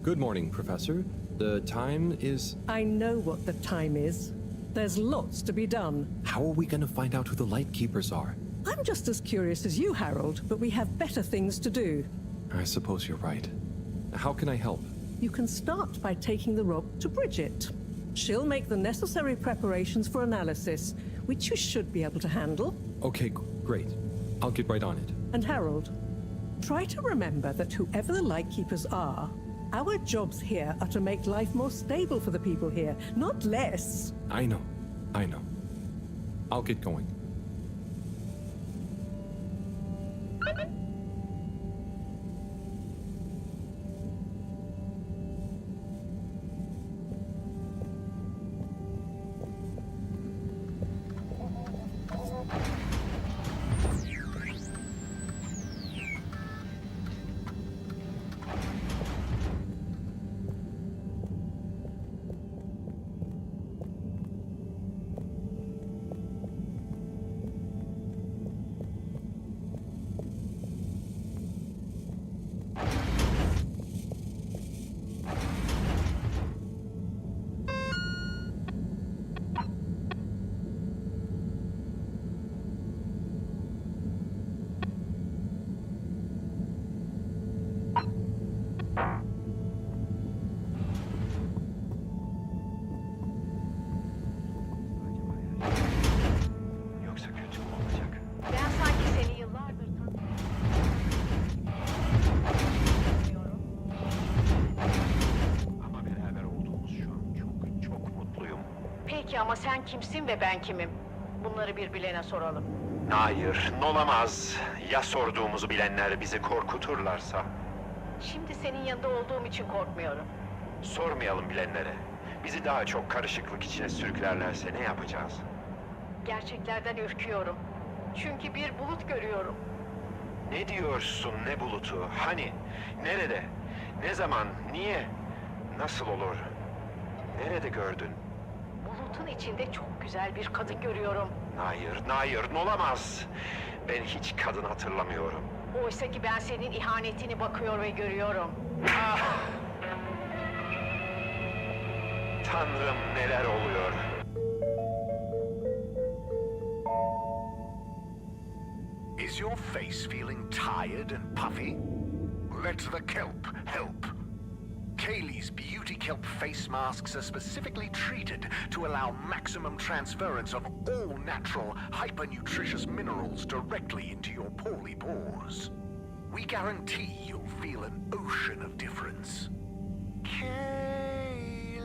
Good morning, Professor. The time is... I know what the time is. There's lots to be done. How are we gonna find out who the Lightkeepers are? I'm just as curious as you, Harold, but we have better things to do. I suppose you're right. How can I help? You can start by taking the rock to Bridget. She'll make the necessary preparations for analysis, which you should be able to handle. Okay, great. I'll get right on it. And Harold, try to remember that whoever the Lightkeepers are, our jobs here are to make life more stable for the people here, not less. I know. I'll get going. Ama sen kimsin ve ben kimim? Bunları bir bilene soralım. Hayır, olamaz. Ya sorduğumuzu bilenler bizi korkuturlarsa? Şimdi senin yanında olduğum için korkmuyorum. Sormayalım bilenlere. Bizi daha çok karışıklık içine sürüklerlerse ne yapacağız? Gerçeklerden ürküyorum. Çünkü bir bulut görüyorum. Ne diyorsun, ne bulutu? Hani? Nerede? Ne zaman? Niye? Nasıl olur? Nerede gördün? Bulutun içinde çok güzel bir kadın görüyorum. Hayır, olamaz. Ben hiç kadın hatırlamıyorum. Oysa ki ben senin ihanetini bakıyor ve görüyorum. Ah! Tanrım, neler oluyor? Is your face feeling tired and puffy? Let the kelp help. Kaylee's beauty kelp face masks are specifically treated to allow maximum transference of all natural, hyper-nutritious minerals directly into your poorly pores. We guarantee you'll feel an ocean of difference. Kaylee's.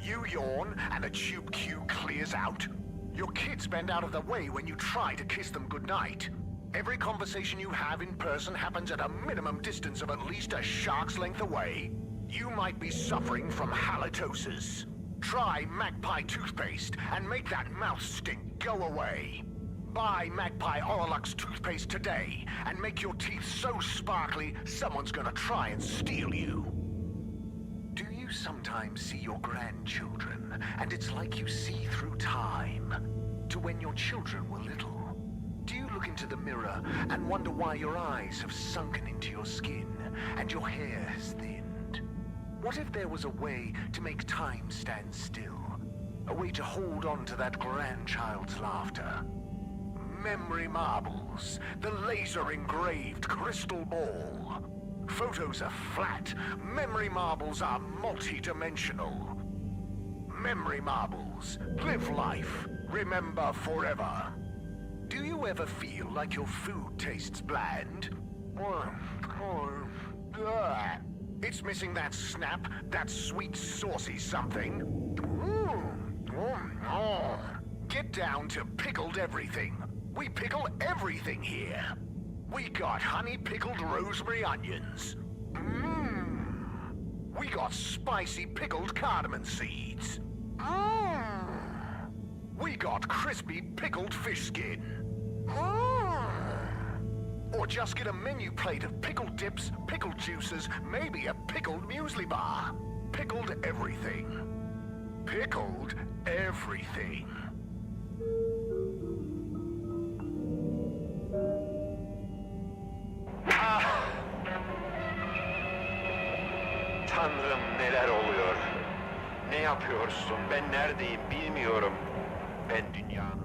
You yawn and a tube cue clears out. Your kids bend out of the way when you try to kiss them goodnight. Every conversation you have in person happens at a minimum distance of at least a shark's length away. You might be suffering from halitosis. Try Magpie toothpaste and make that mouth stink go away. Buy Magpie Oralux toothpaste today and make your teeth so sparkly someone's gonna try and steal you. Do you sometimes see your grandchildren and it's like you see through time to when your children were little? Do you look into the mirror and wonder why your eyes have sunken into your skin and your hair has thinned? What if there was a way to make time stand still? A way to hold on to that grandchild's laughter? Memory marbles, the laser-engraved crystal ball. Photos are flat. Memory marbles are multi-dimensional. Memory marbles. Live life. Remember forever. Do you ever feel like your food tastes bland? It's missing that snap, that sweet saucy something. Get down to pickled everything. We pickle everything here. We got honey pickled rosemary onions. We got spicy pickled cardamom seeds. We got crispy pickled fish skin. Or just get a menu plate of pickled dips, pickled juices, maybe a pickled muesli bar. Pickled everything. Pickled everything. Tanrım neler oluyor? Ne yapıyorsun? Ben neredeyim bilmiyorum. Ben dünyanın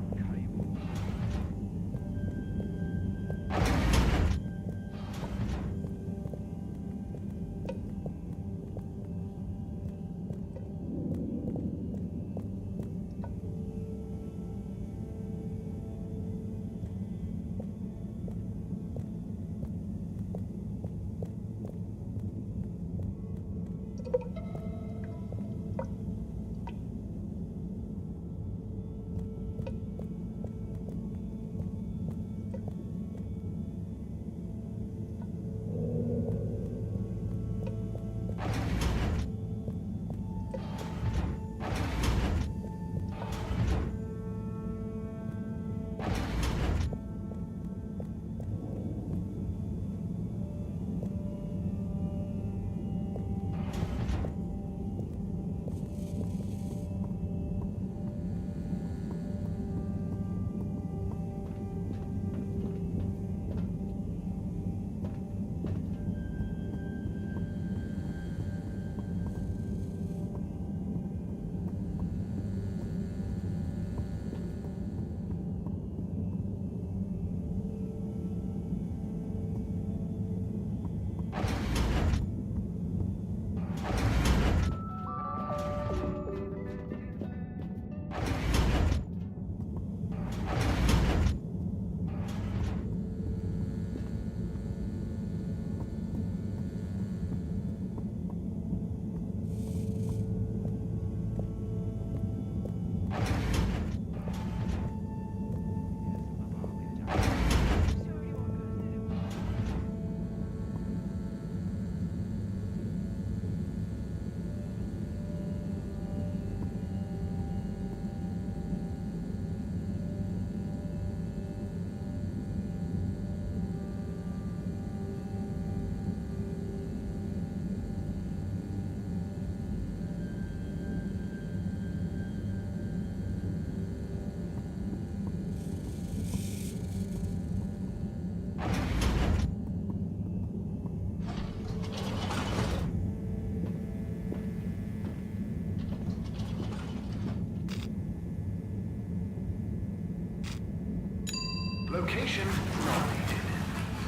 Location nominated.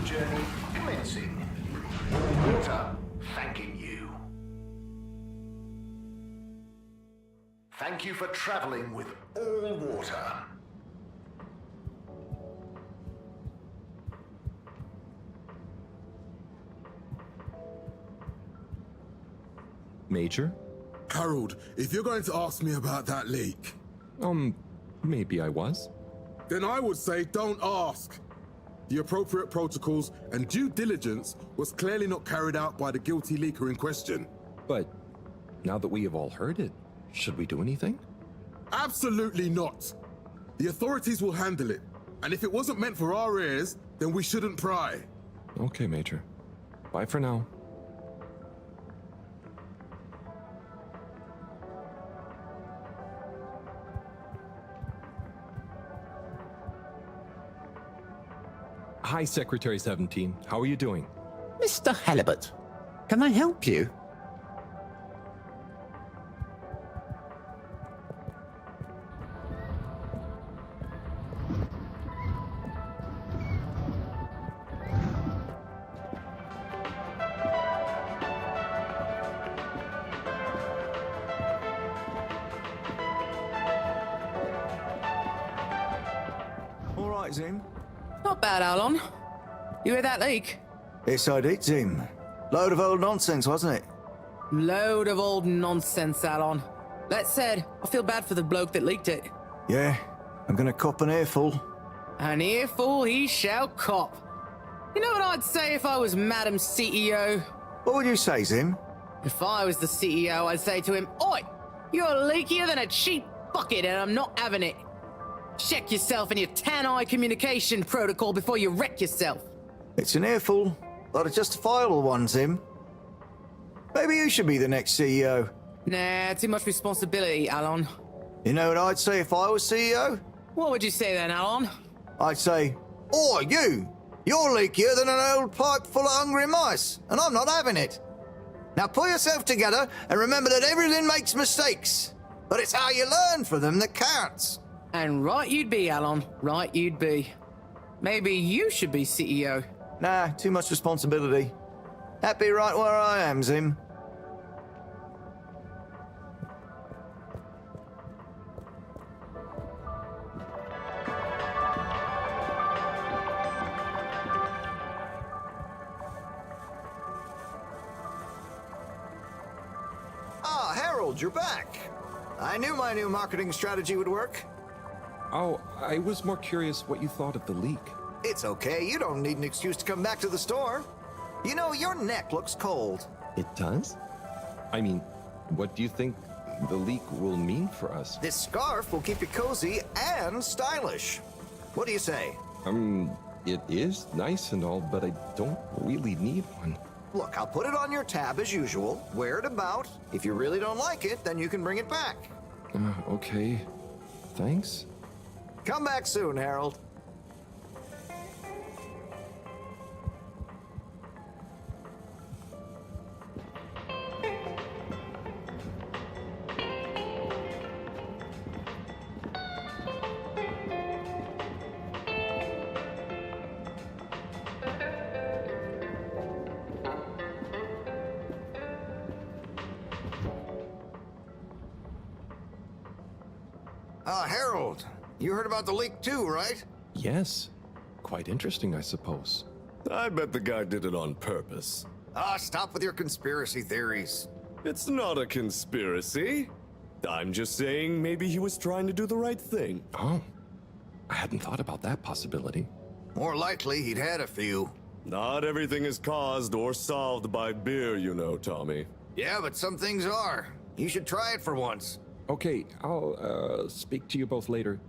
Journey commencing. Water thanking you. Thank you for traveling with all water. Major? Harold, if you're going to ask me about that leak... Maybe I was. Then I would say don't ask. The appropriate protocols and due diligence was clearly not carried out by the guilty leaker in question. But now that we have all heard it, should we do anything? Absolutely not. The authorities will handle it. And if it wasn't meant for our ears, then we shouldn't pry. Okay, Major. Bye for now. Hi, Secretary 17. How are you doing? Mr. Halibut, can I help you? All right, Zim. Not bad, Alon. You hear that leak? Yes, I did, Zim. Load of old nonsense, wasn't it? Load of old nonsense, Alon. That said, I feel bad for the bloke that leaked it. Yeah, I'm gonna cop an earful. An earful he shall cop. You know what I'd say if I was Madam CEO? What would you say, Zim? If I was the CEO, I'd say to him, Oi! You're leakier than a cheap bucket and I'm not having it. Check yourself and your tan-eye communication protocol before you wreck yourself. It's an earful, but a justifiable one, Zim. Maybe you should be the next CEO. Nah, too much responsibility, Alon. You know what I'd say if I was CEO? What would you say then, Alon? I'd say, Oi, you! You're leakier than an old pipe full of hungry mice, and I'm not having it. Now pull yourself together and remember that everything makes mistakes, but it's how you learn from them that counts. And right you'd be, Alon. Right you'd be. Maybe you should be CEO. Nah, too much responsibility. Happy right where I am, Zim. Ah, Harold, you're back. I knew my new marketing strategy would work. Oh, I was more curious what you thought of the leak. It's okay, you don't need an excuse to come back to the store. You know, your neck looks cold. It does? I mean, what do you think the leak will mean for us? This scarf will keep you cozy and stylish. What do you say? It is nice and all, but I don't really need one. Look, I'll put it on your tab as usual. Wear it about. If you really don't like it, then you can bring it back. Okay. Thanks. Come back soon, Harold. Harold, you heard about the leak too, right? Yes. Quite interesting, I suppose. I bet the guy did it on purpose. Ah, stop with your conspiracy theories. It's not a conspiracy. I'm just saying maybe he was trying to do the right thing. Oh, I hadn't thought about that possibility. More likely, he'd had a few. Not everything is caused or solved by beer, you know, Tommy. Yeah, but some things are. You should try it for once. Okay, I'll speak to you both later.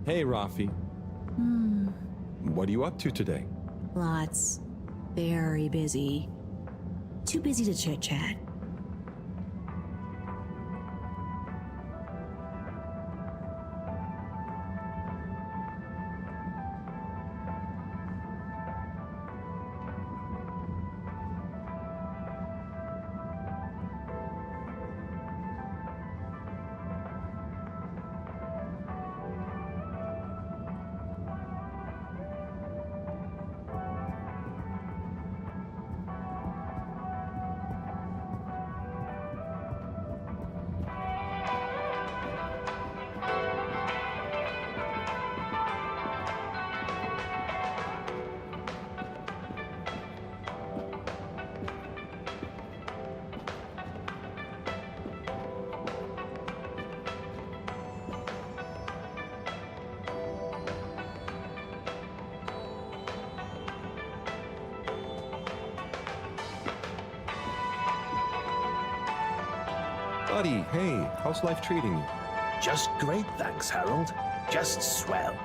Hey, Rafi. What are you up to today? Lots. Very busy. Too busy to chit-chat. Buddy, hey, how's life treating you? Just great, thanks, Harold. Just swell.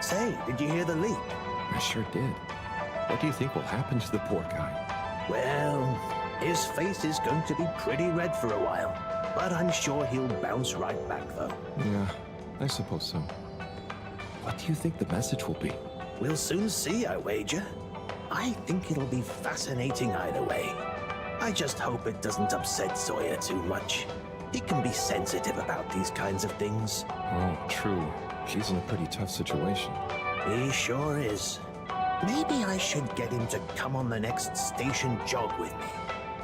Say, did you hear the leak? I sure did. What do you think will happen to the poor guy? Well, his face is going to be pretty red for a while, but I'm sure he'll bounce right back, though. Yeah, I suppose so. What do you think the message will be? We'll soon see, I wager. I think it'll be fascinating either way. I just hope it doesn't upset Sawyer too much. He can be sensitive about these kinds of things. Oh, true. He's in a pretty tough situation. He sure is. Maybe I should get him to come on the next station jog with me.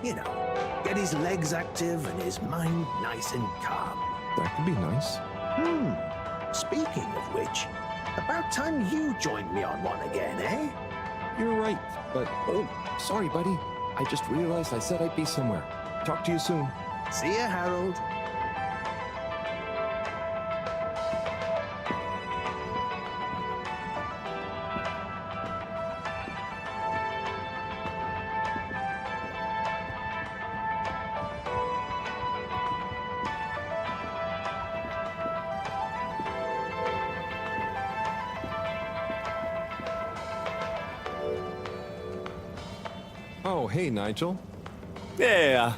You know, get his legs active and his mind nice and calm. That could be nice. Speaking of which, about time you joined me on one again, eh? You're right, but... Oh, sorry, buddy. I just realized I said I'd be somewhere. Talk to you soon. See ya, Harold. Oh, hey, Nigel. Yeah.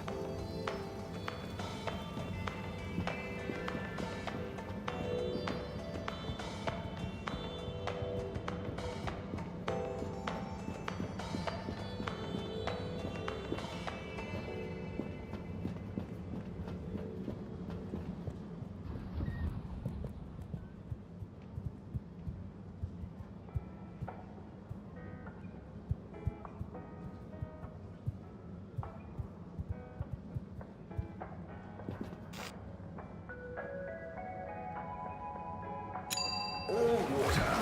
All water,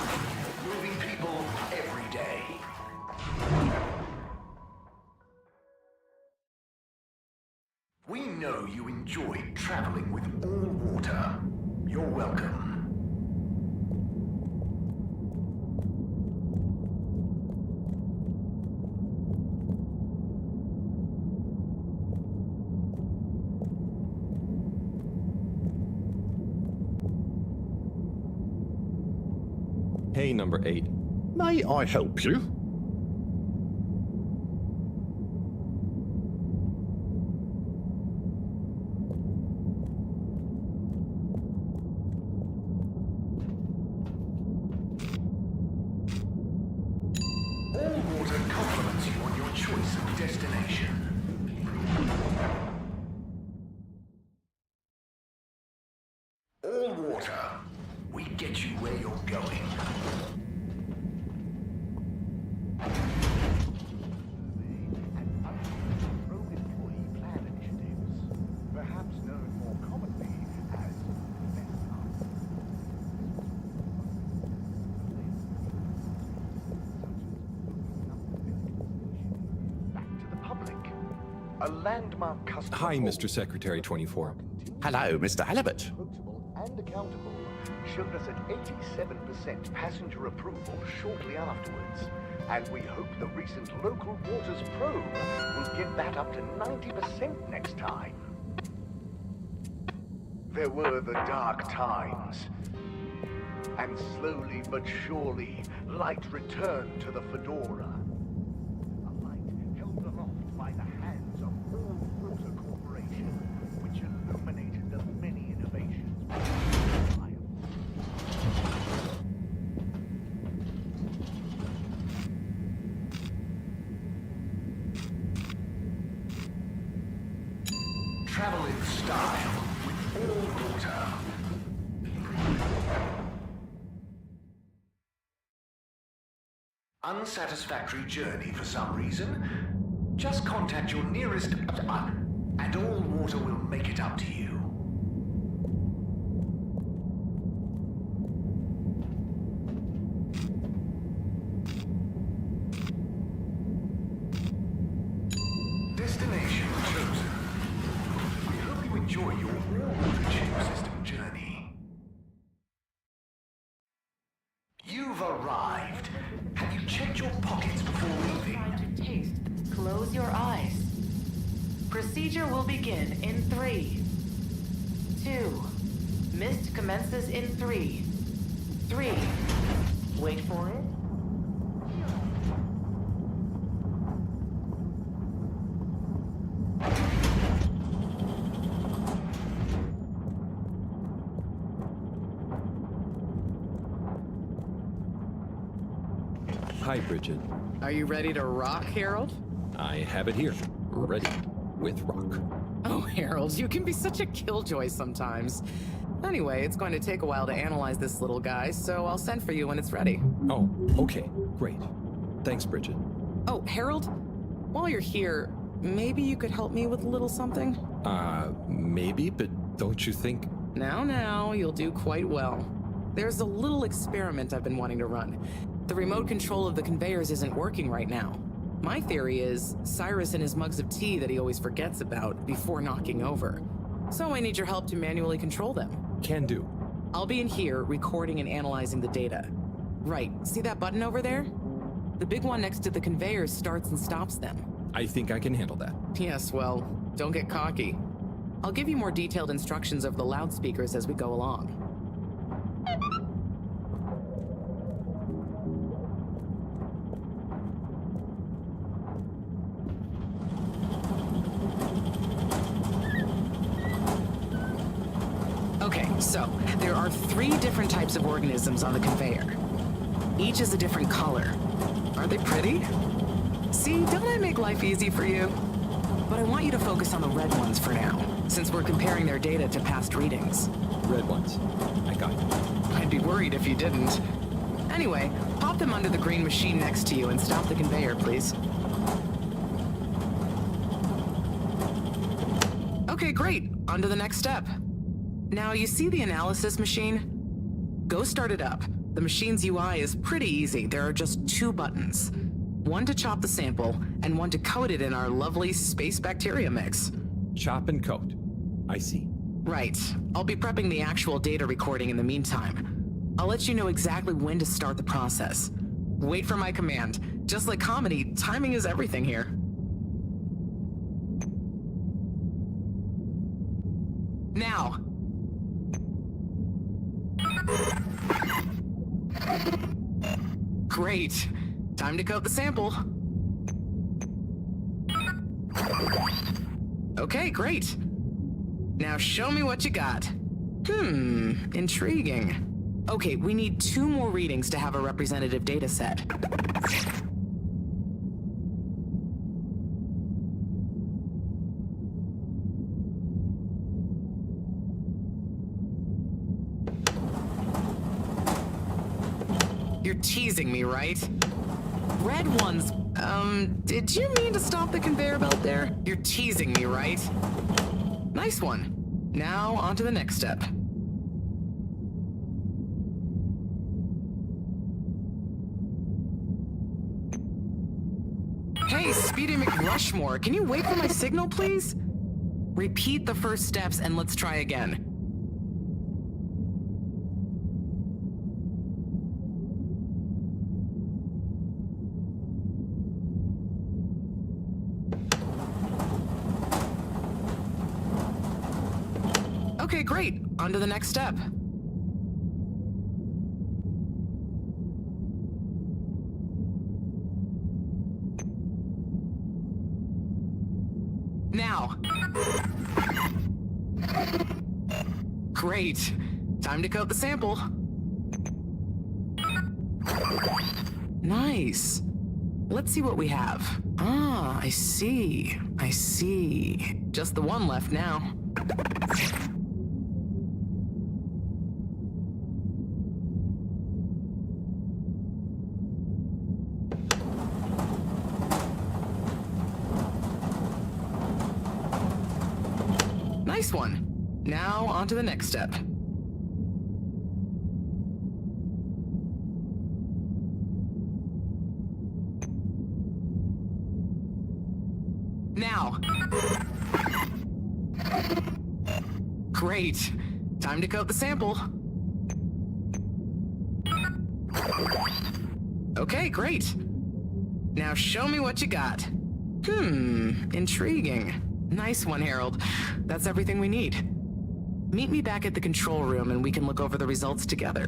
moving people every day. We know you enjoyed traveling with all water. You're welcome. Hey, number 8. May I help you? All water compliments you on your choice of destination. All water, we get you where you're going. Perhaps known more commonly as back to the public. A landmark customer. Hi, Mr. Secretary 24. Hello, Mr. Halibut. And accountable showed us at 87% passenger approval shortly afterwards. And we hope the recent local waters probe will get that up to 90% next time. There were the dark times. And slowly but surely, light returned to the Fedora. A light held aloft by the hands of All Water Corporation, which illuminated the many innovations. Travel in style with All Water. Unsatisfactory journey for some reason? Just contact your nearest and All Water will make it up to you. Destination chosen. We hope you enjoy your All Water Tube System journey. You've arrived. Have you checked your pockets before leaving? Trying to taste. Close your eyes. Procedure will begin in 3, 2. Mist commences in 3. 3. Wait for it. Hi, Bridget. Are you ready to rock, Harold? I have it here, ready, with rock. Oh, Harold, you can be such a killjoy sometimes. Anyway, it's going to take a while to analyze this little guy, so I'll send for you when it's ready. Oh, okay, great. Thanks, Bridget. Oh, Harold, while you're here, maybe you could help me with a little something? Maybe, but don't you think... Now, you'll do quite well. There's a little experiment I've been wanting to run. The remote control of the conveyors isn't working right now. My theory is Cyrus and his mugs of tea that he always forgets about before knocking over. So I need your help to manually control them. Can do. I'll be in here recording and analyzing the data. Right, see that button over there? The big one next to the conveyors starts and stops them. I think I can handle that. Yes, well, don't get cocky. I'll give you more detailed instructions over the loudspeakers as we go along. Okay, so there are 3 different types of organisms on the conveyor. Each is a different color. Aren't they pretty? See, don't I make life easy for you? But I want you to focus on the red ones for now, since we're comparing their data to past readings. Red ones. I got you. I'd be worried if you didn't. Anyway, pop them under the green machine next to you and stop the conveyor, please. Okay, great. On to the next step. Now, you see the analysis machine? Go start it up. The machine's UI is pretty easy. There are just 2 buttons. One to chop the sample, and one to coat it in our lovely space bacteria mix. Chop and coat. I see. Right. I'll be prepping the actual data recording in the meantime. I'll let you know exactly when to start the process. Wait for my command. Just like comedy, timing is everything here. Now. Great. Time to coat the sample. Okay, great. Now show me what you got. Intriguing. Okay, we need 2 more readings to have a representative data set. You're teasing me, right? Red ones, did you mean to stop the conveyor belt there? You're teasing me, right? Nice one. Now, on to the next step. Hey, Speedy McRushmore, can you wait for my signal, please? Repeat the first steps and let's try again. Okay, great. On to the next step. Now. Great. Time to coat the sample. Nice. Let's see what we have. Ah, I see. I see. Just the one left now. Nice one. Now, on to the next step. Now. Great. Time to coat the sample. Okay, great. Now show me what you got. Intriguing. Nice one, Harold. That's everything we need. Meet me back at the control room and we can look over the results together.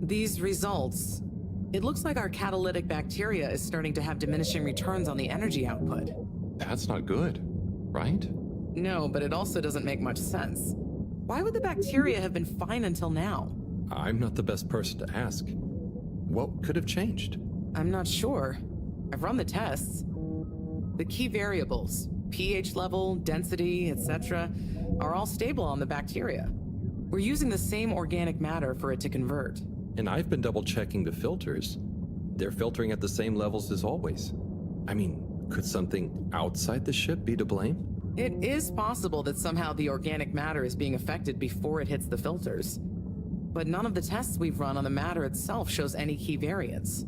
These results, it looks like our catalytic bacteria is starting to have diminishing returns on the energy output. That's not good, right? No, but it also doesn't make much sense. Why would the bacteria have been fine until now? I'm not the best person to ask. What could have changed? I'm not sure. I've run the tests. The key variables, pH level, density, etc., are all stable on the bacteria. We're using the same organic matter for it to convert. And I've been double-checking the filters. They're filtering at the same levels as always. I mean, could something outside the ship be to blame? It is possible that somehow the organic matter is being affected before it hits the filters. But none of the tests we've run on the matter itself shows any key variants.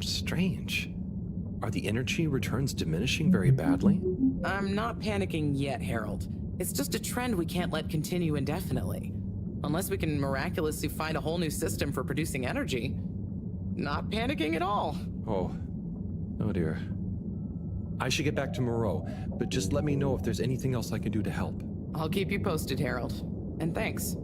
Strange. Are the energy returns diminishing very badly? I'm not panicking yet, Harold. It's just a trend we can't let continue indefinitely. Unless we can miraculously find a whole new system for producing energy. Not panicking at all. Oh dear. I should get back to Moreau, but just let me know if there's anything else I can do to help. I'll keep you posted, Harold. And thanks.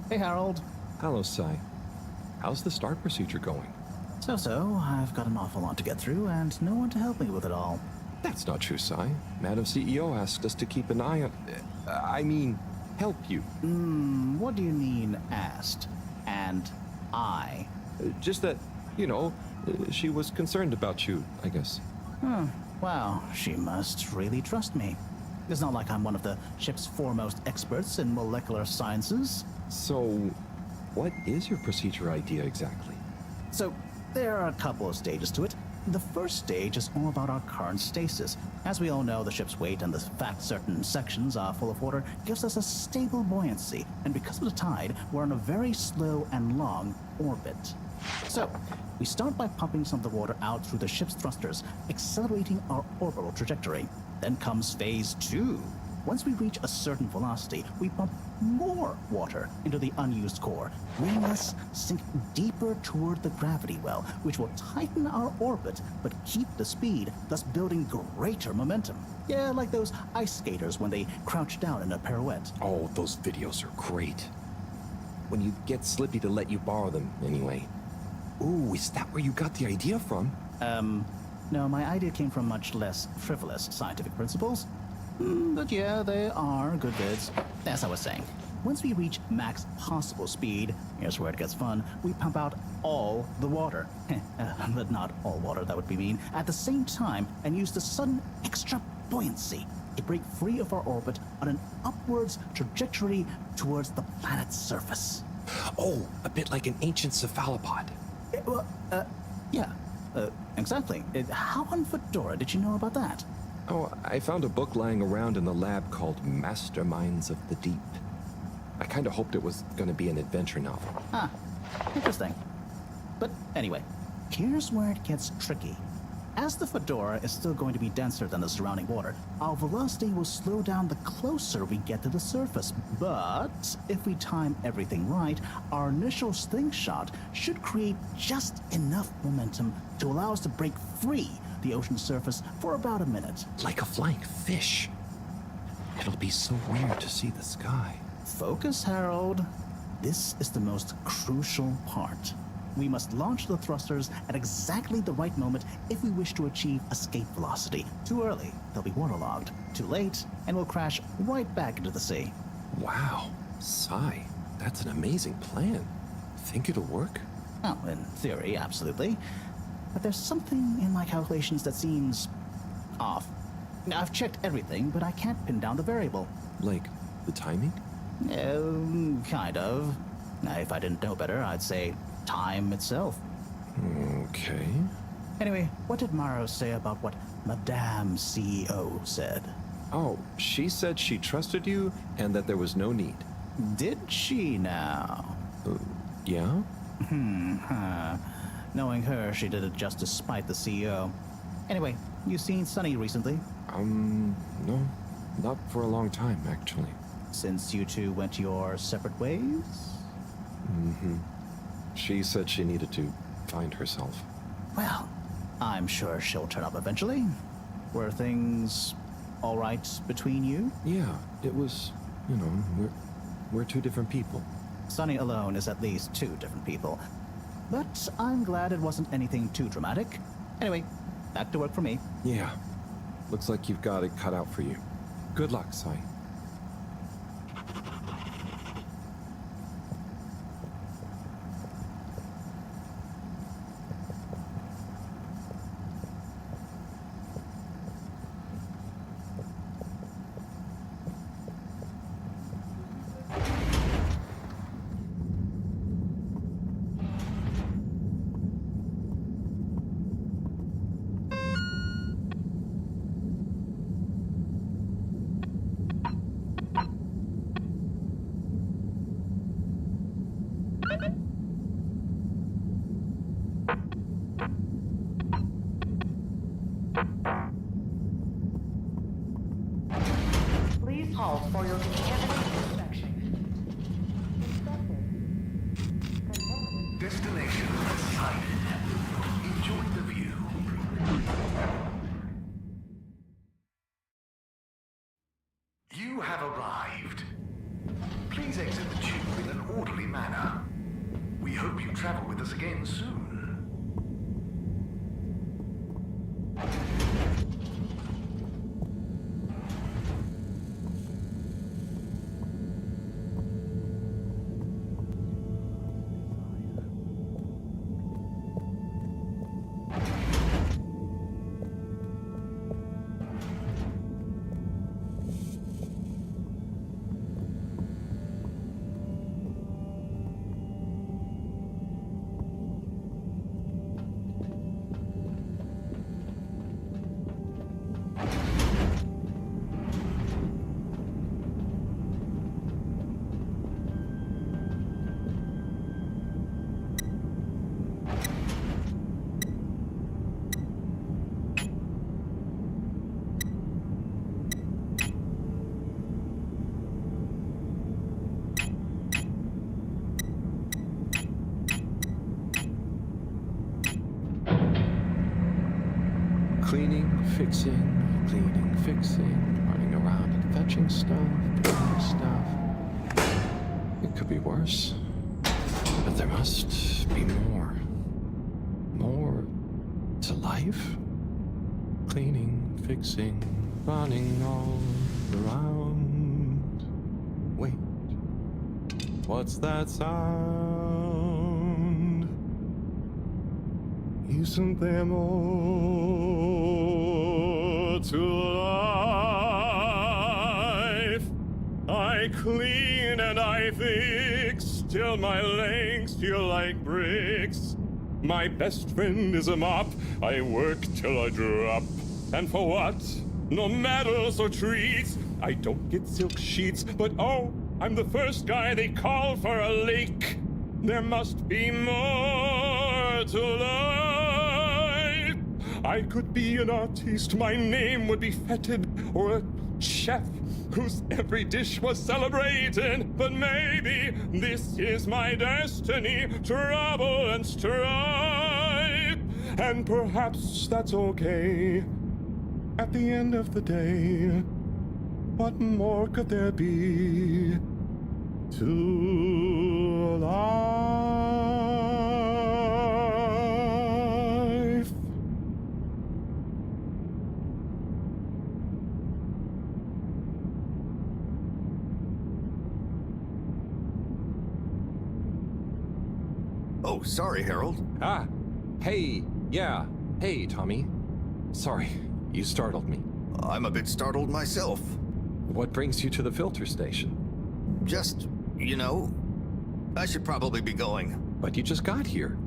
Hey, Harold. Hello, Sai. How's the start procedure going? So, I've got an awful lot to get through, and no one to help me with it all. That's not true, Sai. Madam CEO asked us to keep an eye on... I mean, help you. What do you mean, asked? And I? Just that, you know, she was concerned about you, I guess. Wow, she must really trust me. It's not like I'm one of the ship's foremost experts in molecular sciences. So, what is your procedure idea exactly? So, there are a couple of stages to it. The first stage is all about our current stasis. As we all know, the ship's weight and the fact certain sections are full of water gives us a stable buoyancy, and because of the tide, we're on a very slow and long orbit. So, we start by pumping some of the water out through the ship's thrusters, accelerating our orbital trajectory. Then comes phase 2. Once we reach a certain velocity, we pump more water into the unused core, letting us sink deeper toward the gravity well, which will tighten our orbit but keep the speed, thus building greater momentum. Yeah, like those ice skaters when they crouch down in a pirouette. Oh, those videos are great. When you get Slippy to let you borrow them, anyway. Ooh, is that where you got the idea from? No, my idea came from much less frivolous scientific principles. But yeah, they are good vids. As I was saying, once we reach max possible speed, here's where it gets fun, we pump out all the water. But not all water, that would be mean. At the same time, and use the sudden extra buoyancy to break free of our orbit on an upwards trajectory towards the planet's surface. Oh, a bit like an ancient cephalopod. Yeah, exactly. How on Fedora did you know about that? Oh, I found a book lying around in the lab called Masterminds of the Deep. I kind of hoped it was going to be an adventure novel. Ah, interesting. But anyway, here's where it gets tricky. As the Fedora is still going to be denser than the surrounding water, our velocity will slow down the closer we get to the surface. But if we time everything right, our initial slingshot should create just enough momentum to allow us to break free the ocean surface for about a minute. Like a flying fish. It'll be so weird to see the sky. Focus, Harold. This is the most crucial part. We must launch the thrusters at exactly the right moment if we wish to achieve escape velocity. Too early, they'll be waterlogged. Too late, and we'll crash right back into the sea. Wow, Sai, that's an amazing plan. Think it'll work? Well, in theory, absolutely. But there's something in my calculations that seems off. I've checked everything, but I can't pin down the variable. Like, the timing? Kind of. If I didn't know better, I'd say time itself. Okay. Anyway, what did Maro say about what Madame CEO said? Oh, she said she trusted you and that there was no need. Did she now? Yeah? Knowing her, she did it just to spite the CEO. Anyway, you seen Sunny recently? No. Not for a long time, actually. Since you two went your separate ways? Mm-hmm. She said she needed to find herself. Well, I'm sure she'll turn up eventually. Were things all right between you? Yeah, it was, we're two different people. Sunny alone is at least two different people. But I'm glad it wasn't anything too dramatic. Anyway, back to work for me. Yeah. Looks like you've got it cut out for you. Good luck, Sai. Please halt for your contaminant inspection. Destination decided. Enjoy the view. You have arrived. Please exit the tube in an orderly manner. We hope you travel with us again soon. Cleaning, fixing, running around and fetching stuff, doing stuff. It could be worse. But there must be more. More to life? Cleaning, fixing, running all around. Wait. What's that sound? Isn't there more to life? I clean and I fix till my legs feel like bricks. My best friend is a mop. I work till I drop. And for what? No medals or treats. I don't get silk sheets, but oh, I'm the first guy they call for a leak. There must be more to life. I could be an artiste, my name would be feted, or a chef whose every dish was celebrated. But maybe this is my destiny, trouble and strife. And perhaps that's okay. At the end of the day, what more could there be to life? Oh, sorry, Harold. Ah, hey, yeah. Hey, Tommy. Sorry, you startled me. I'm a bit startled myself. What brings you to the filter station? Just, you know, I should probably be going. But you just got here.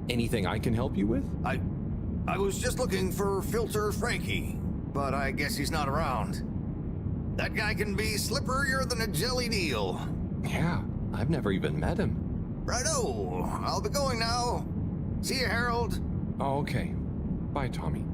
Anything I can help you with? I was just looking for Filter Frankie, but I guess he's not around. That guy can be slipperier than a jelly deal. Yeah, I've never even met him. Righto, I'll be going now. See you, Harold. Oh, okay. Bye, Tommy.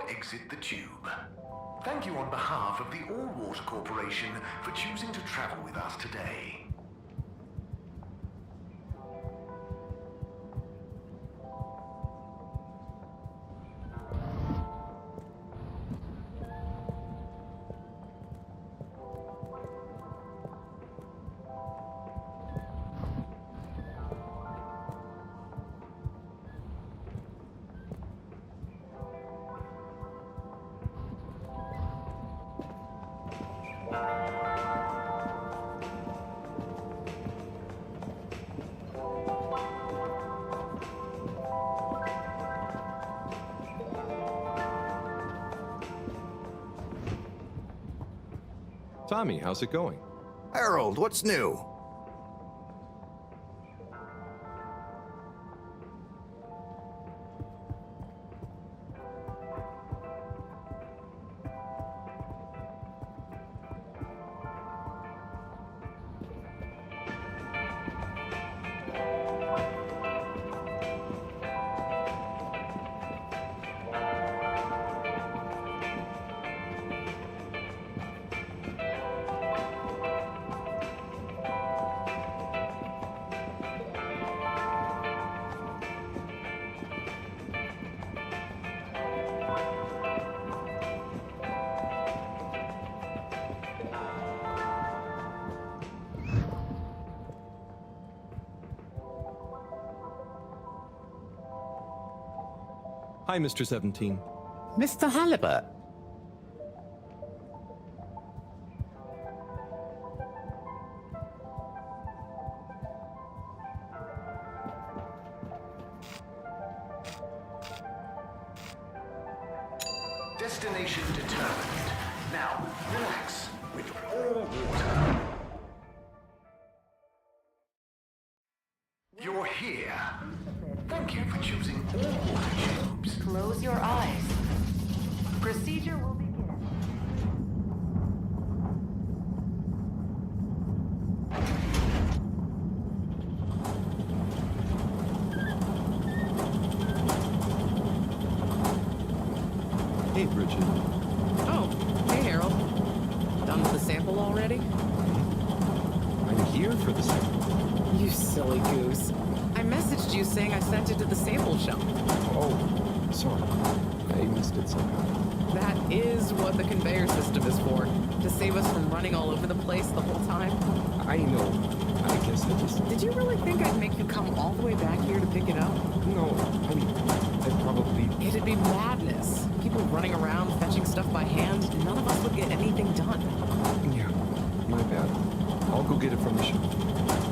Exit the tube. Thank you on behalf of the All Water Corporation for choosing to travel with us today. Tommy, how's it going? Harold, what's new? Hi, Mr. 17. Mr. Halibut. Destination determined. Now, relax with all water. You're here. Thank you for choosing all water tubes. Close your eyes. Procedure will begin. Hey, Bridget. Oh, hey, Harold. Done with the sample already? I'm here for the sample. You silly goose. I messaged you saying I sent it to the sample shop. Oh, sorry. I missed it somehow. That is what the conveyor system is for. To save us from running all over the place the whole time. I know. I guess I just... Did you really think I'd make you come all the way back here to pick it up? No, I'd probably... It'd be madness. People running around, fetching stuff by hand. None of us would get anything done. Yeah, my bad. I'll go get it from the shop.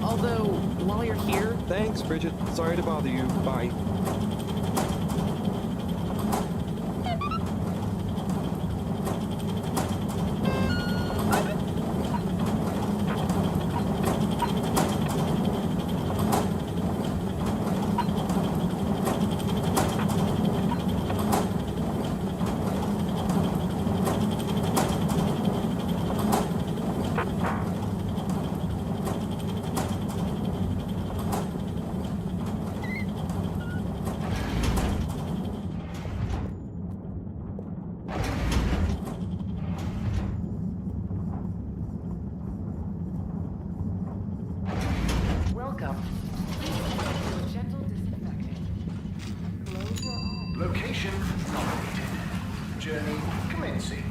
Although, while you're here... Thanks, Bridget. Sorry to bother you. Bye. Welcome. Gentle disinfecting. Close your eyes. Location nominated. Journey commencing.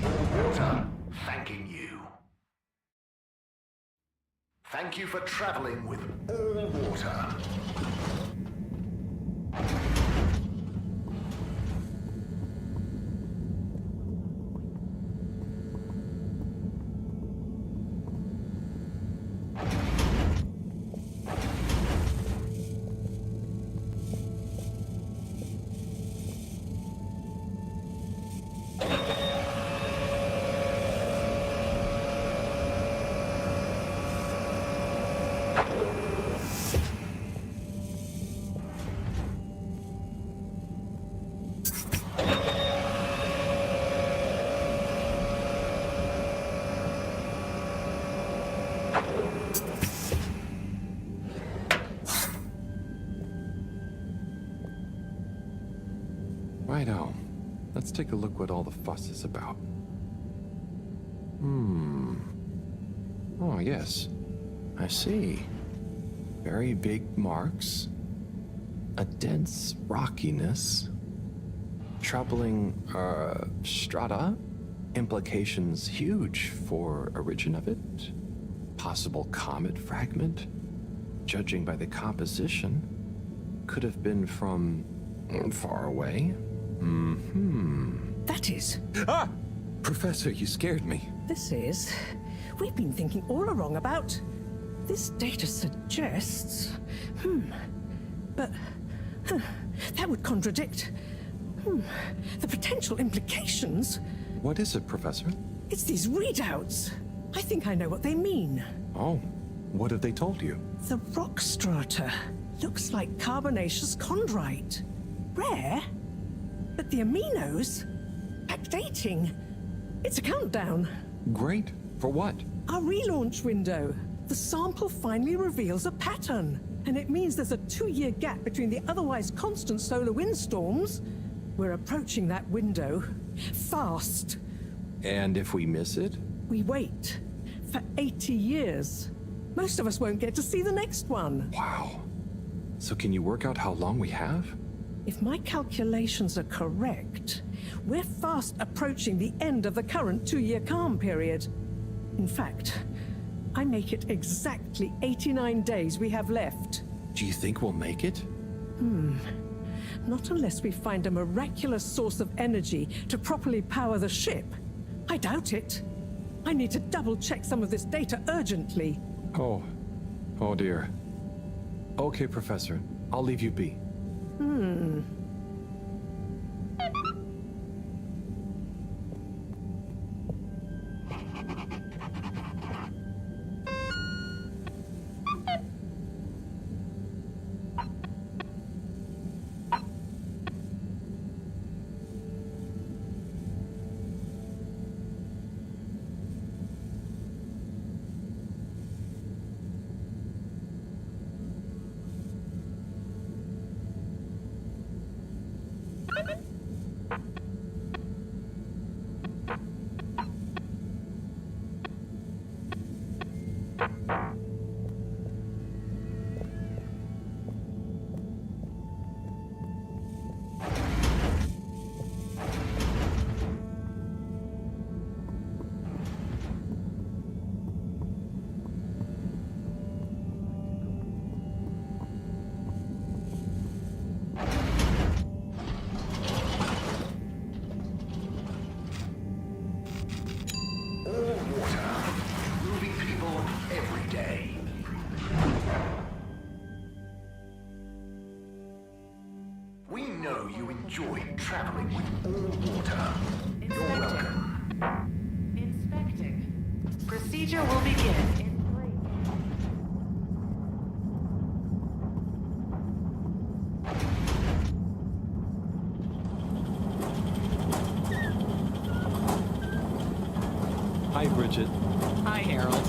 All water thanking you. Thank you for traveling with all water. Righto. Let's take a look what all the fuss is about. Oh, yes. I see. Very big marks. A dense rockiness. Troubling, strata. Implications huge for origin of it. Possible comet fragment. Judging by the composition, could have been from far away. That is. Ah! Professor, you scared me. This is. We've been thinking all along about. This data suggests. But. That would contradict. The potential implications. What is it, Professor? It's these readouts. I think I know what they mean. Oh, what have they told you? The rock strata looks like carbonaceous chondrite. Rare, but the aminos backdating. It's a countdown. Great. For what? Our relaunch window. The sample finally reveals a pattern, and it means there's a 2-year gap between the otherwise constant solar windstorms. We're approaching that window fast. And if we miss it? We wait for 80 years. Most of us won't get to see the next one. Wow. So can you work out how long we have? If my calculations are correct, we're fast approaching the end of the current 2-year calm period. In fact, I make it exactly 89 days we have left. Do you think we'll make it? Not unless we find a miraculous source of energy to properly power the ship. I doubt it. I need to double-check some of this data urgently. Oh dear. Okay, Professor. I'll leave you be. Enjoyed traveling with all water. You're welcome. Inspecting. Procedure will begin in 3. Hi, Bridget. Hi, Harold.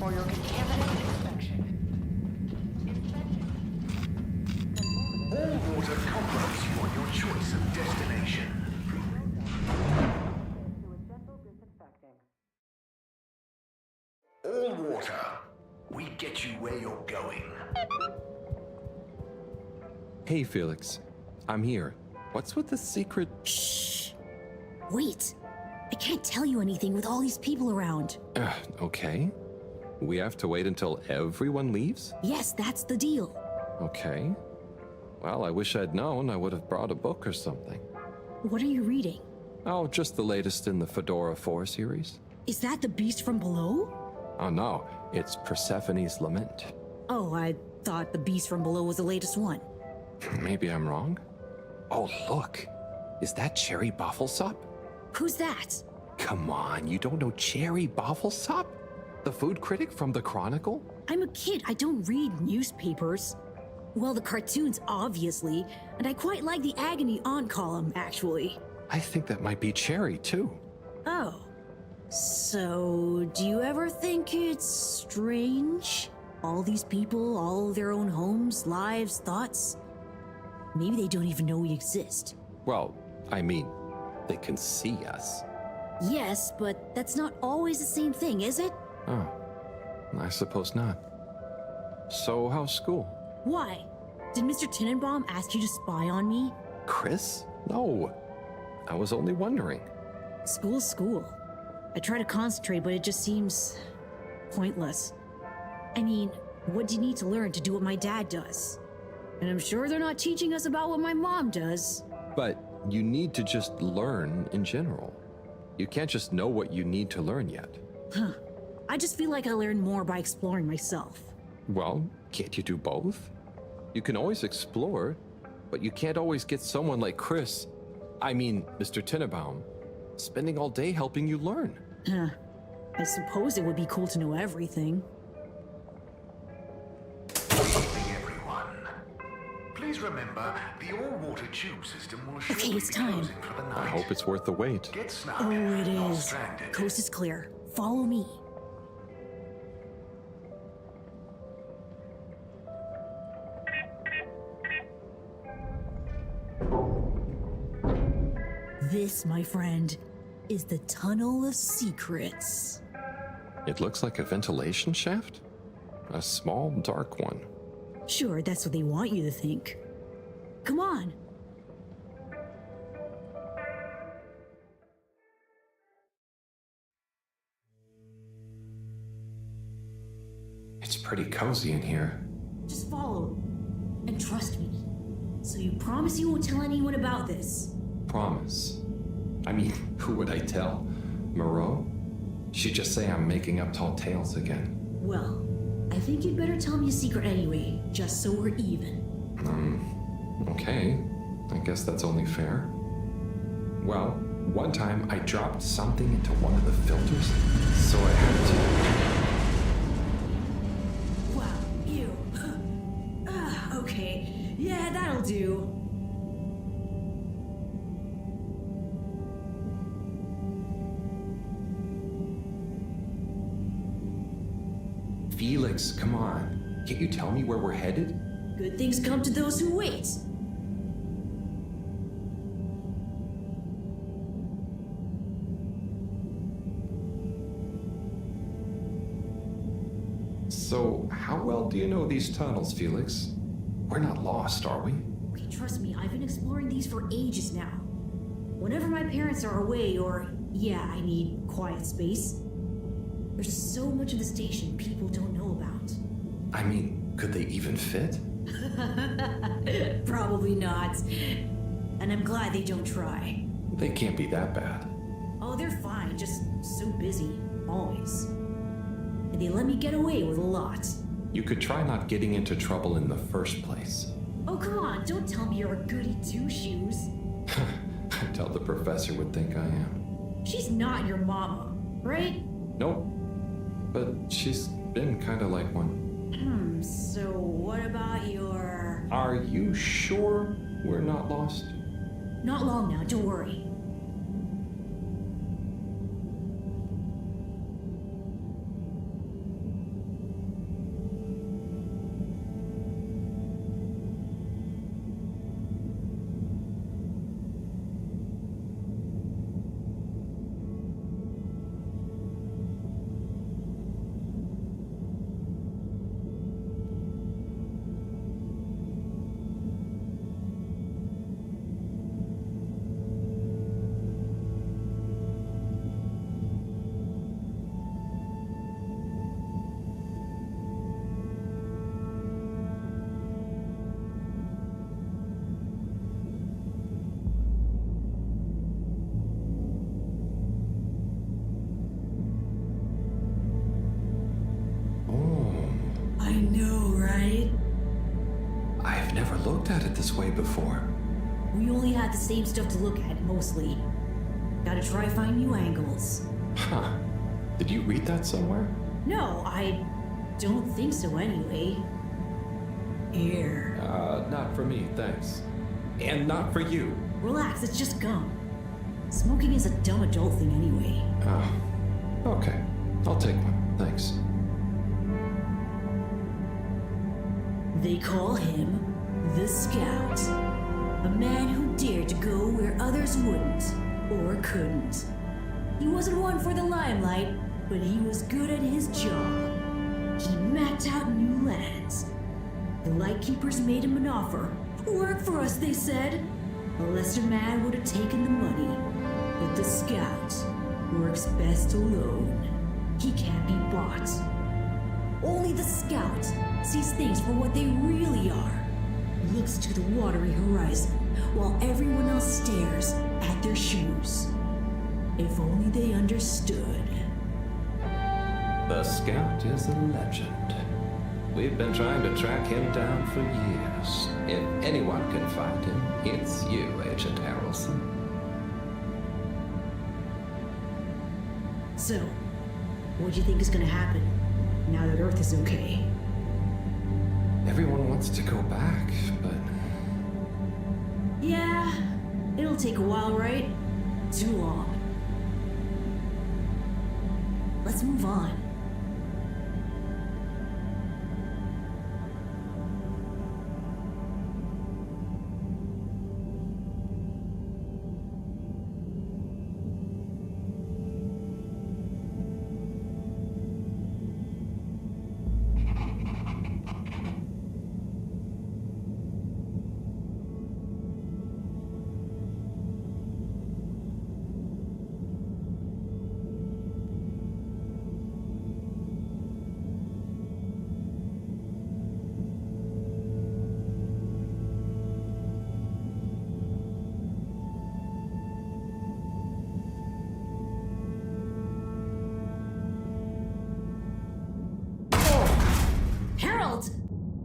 for your contaminated inspection. All water compliments you on your choice of destination. All water. We get you where you're going. Hey, Felix. I'm here. What's with the secret? Shh. Wait. I can't tell you anything with all these people around. Okay. We have to wait until everyone leaves? Yes, that's the deal. Okay. Well, I wish I'd known. I would have brought a book or something. What are you reading? Oh, just the latest in the Fedora 4 series. Is that the beast from below? Oh no, it's Persephone's Lament. Oh, I thought the beast from below was the latest one. Maybe I'm wrong. Oh, look. Is that Cherry Bofflesop? Who's that? Come on, you don't know Cherry Bofflesop? The food critic from the Chronicle? I'm a kid. I don't read newspapers. Well, the cartoons, obviously. And I quite like the Agony On column, actually. I think that might be Cherry, too. Oh. So, do you ever think it's strange? All these people, all their own homes, lives, thoughts? Maybe they don't even know we exist. Well, I mean, they can see us. Yes, but that's not always the same thing, is it? Oh, I suppose not. So, how's school? Why? Did Mr. Tenenbaum ask you to spy on me? Chris? No. I was only wondering. School's school. I try to concentrate, but it just seems pointless. I mean, what do you need to learn to do what my dad does? And I'm sure they're not teaching us about what my mom does. But you need to just learn in general. You can't just know what you need to learn yet. Huh. I just feel like I learn more by exploring myself. Well, can't you do both? You can always explore, but you can't always get someone like Chris, Mr. Tenenbaum, spending all day helping you learn. Huh. I suppose it would be cool to know everything. Everyone. Please remember, the all-water tube system will Okay, it's time. For the night. I hope it's worth the wait. Get snug. Oh, it Not is. stranded. Coast is clear. Follow me. This, my friend, is the Tunnel of Secrets. It looks like a ventilation shaft? A small, dark one. Sure, that's what they want you to think. Come on. It's pretty cozy in here. Just follow. And trust me. So you promise you won't tell anyone about this? Promise. I mean, who would I tell? Moreau? She'd just say I'm making up tall tales again. Well, I think you'd better tell me a secret anyway, just so we're even. Okay. I guess that's only fair. Well, one time I dropped something into one of the filters, so I had to... Wow, ew. Okay, yeah, that'll do. Felix, come on. Can't you tell me where we're headed? Good things come to those who wait. So, how well do you know these tunnels, Felix? We're not lost, are we? Okay, trust me, I've been exploring these for ages now. Whenever my parents are away or, yeah, I need quiet space, there's so much of the station people don't know about. I mean, could they even fit? Probably not. And I'm glad they don't try. They can't be that bad. Oh, they're fine, just so busy, always. And they let me get away with a lot. You could try not getting into trouble in the first place. Oh, come on, don't tell me you're a goody two-shoes. I tell the professor would think I am. She's not your mama, right? Nope. But she's been kind of like one. So what about your... Are you sure we're not lost? Not long now, don't worry. I know, right? I've never looked at it this way before. We only had the same stuff to look at, mostly. Gotta try find new angles. Huh. Did you read that somewhere? No, I don't think so anyway. Here. Not for me, thanks. And not for you. Relax, it's just gum. Smoking is a dumb adult thing anyway. Okay. I'll take one, thanks. They call him the Scout. A man who dared to go where others wouldn't, or couldn't. He wasn't one for the limelight, but he was good at his job. He mapped out new lands. The Lightkeepers made him an offer. Work for us, they said. A lesser man would have taken the money. But the Scout works best alone. He can't be bought. Only the Scout sees things for what they really are. Looks to the watery horizon, while everyone else stares at their shoes. If only they understood. The Scout is a legend. We've been trying to track him down for years. If anyone can find him, it's you, Agent Harrelson. So, what do you think is gonna happen now that Earth is okay? Everyone wants to go back, but... Yeah, it'll take a while, right? Too long. Let's move on.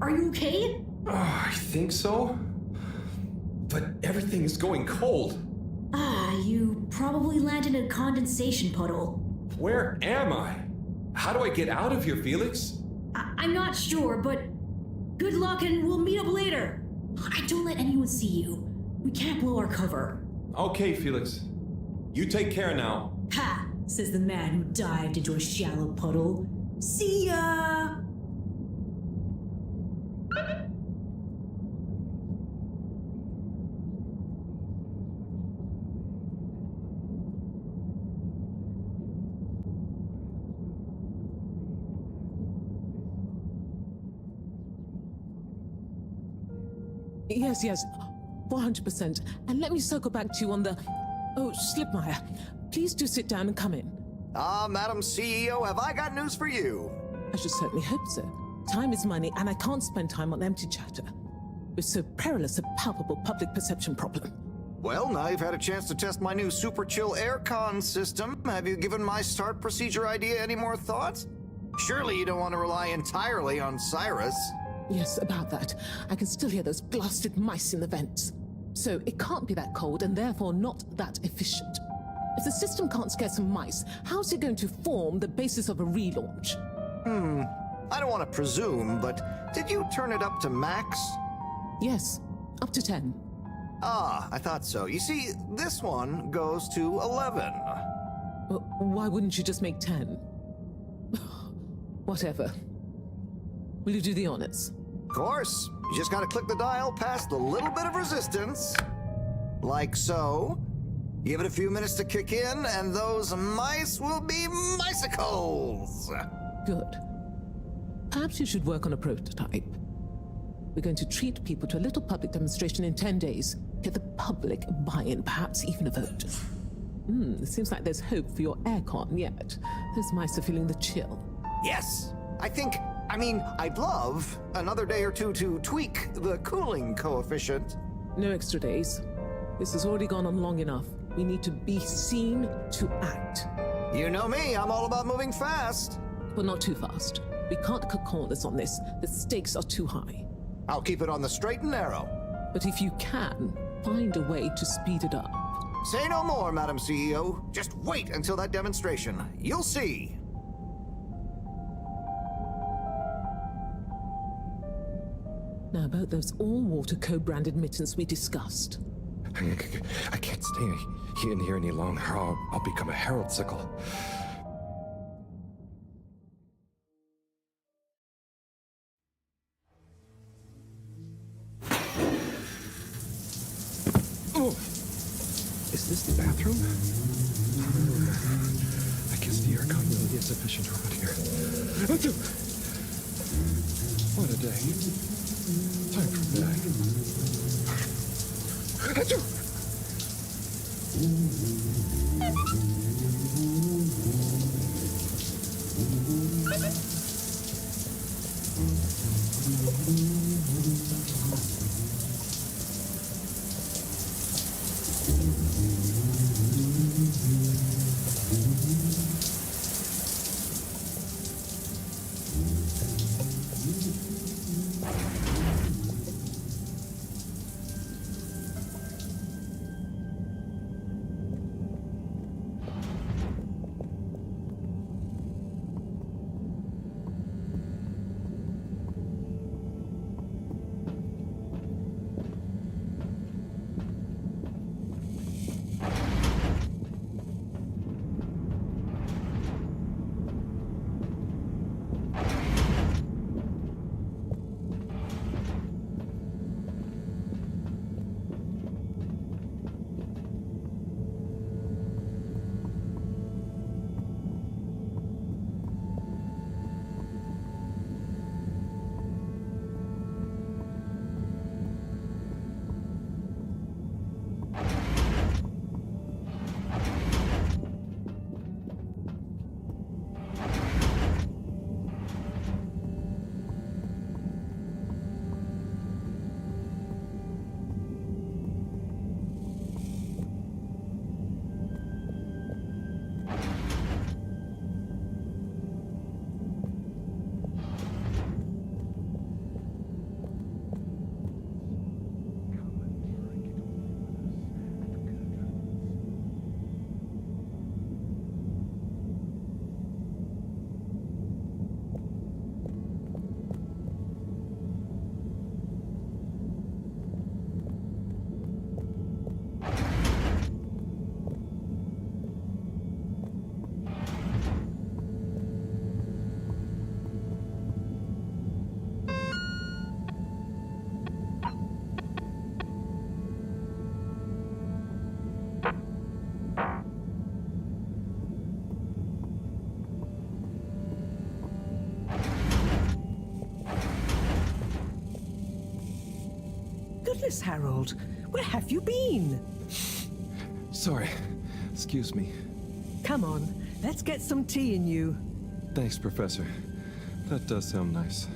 Are you okay? I think so. But everything is going cold. You probably landed in a condensation puddle. Where am I? How do I get out of here, Felix? I'm not sure, but good luck and we'll meet up later. Don't let anyone see you. We can't blow our cover. Okay, Felix. You take care now. Ha! Says the man who dived into a shallow puddle. See ya! Yes, 100%. And let me circle back to you on the... Oh, Slipmeyer, please do sit down and come in. Madam CEO, have I got news for you? I should certainly hope so. Time is money, and I can't spend time on empty chatter. With so perilous a palpable public perception problem. Well, now you've had a chance to test my new super chill aircon system. Have you given my start procedure idea any more thought? Surely you don't want to rely entirely on Cyrus. Yes, about that. I can still hear those blasted mice in the vents. So it can't be that cold and therefore not that efficient. If the system can't scare some mice, how's it going to form the basis of a relaunch? I don't want to presume, but did you turn it up to max? Yes, up to 10. I thought so. You see, this one goes to 11. Well, why wouldn't you just make 10? Whatever. Will you do the honors? Of course. You just gotta click the dial past the little bit of resistance. Like so. Give it a few minutes to kick in, and those mice will be micicles! Good. Perhaps you should work on a prototype. We're going to treat people to a little public demonstration in 10 days. Get the public buy-in, perhaps even a vote. It seems like there's hope for your aircon yet. Those mice are feeling the chill. Yes! I'd love another day or two to tweak the cooling coefficient. No extra days. This has already gone on long enough. We need to be seen to act. You know me, I'm all about moving fast. But not too fast. We can't cut corners on this. The stakes are too high. I'll keep it on the straight and narrow. But if you can, find a way to speed it up. Say no more, Madam CEO. Just wait until that demonstration. You'll see. Now about those all-water co-branded mittens we discussed. I can't stay in here any longer. I'll become a Harold sickle. Oh! Is this the bathroom? I guess the aircon really is efficient around here. What a day. Time for bed. goodness, Harold. Where have you been? Sorry. Excuse me. Come on, let's get some tea in you. Thanks, Professor. That does sound nice.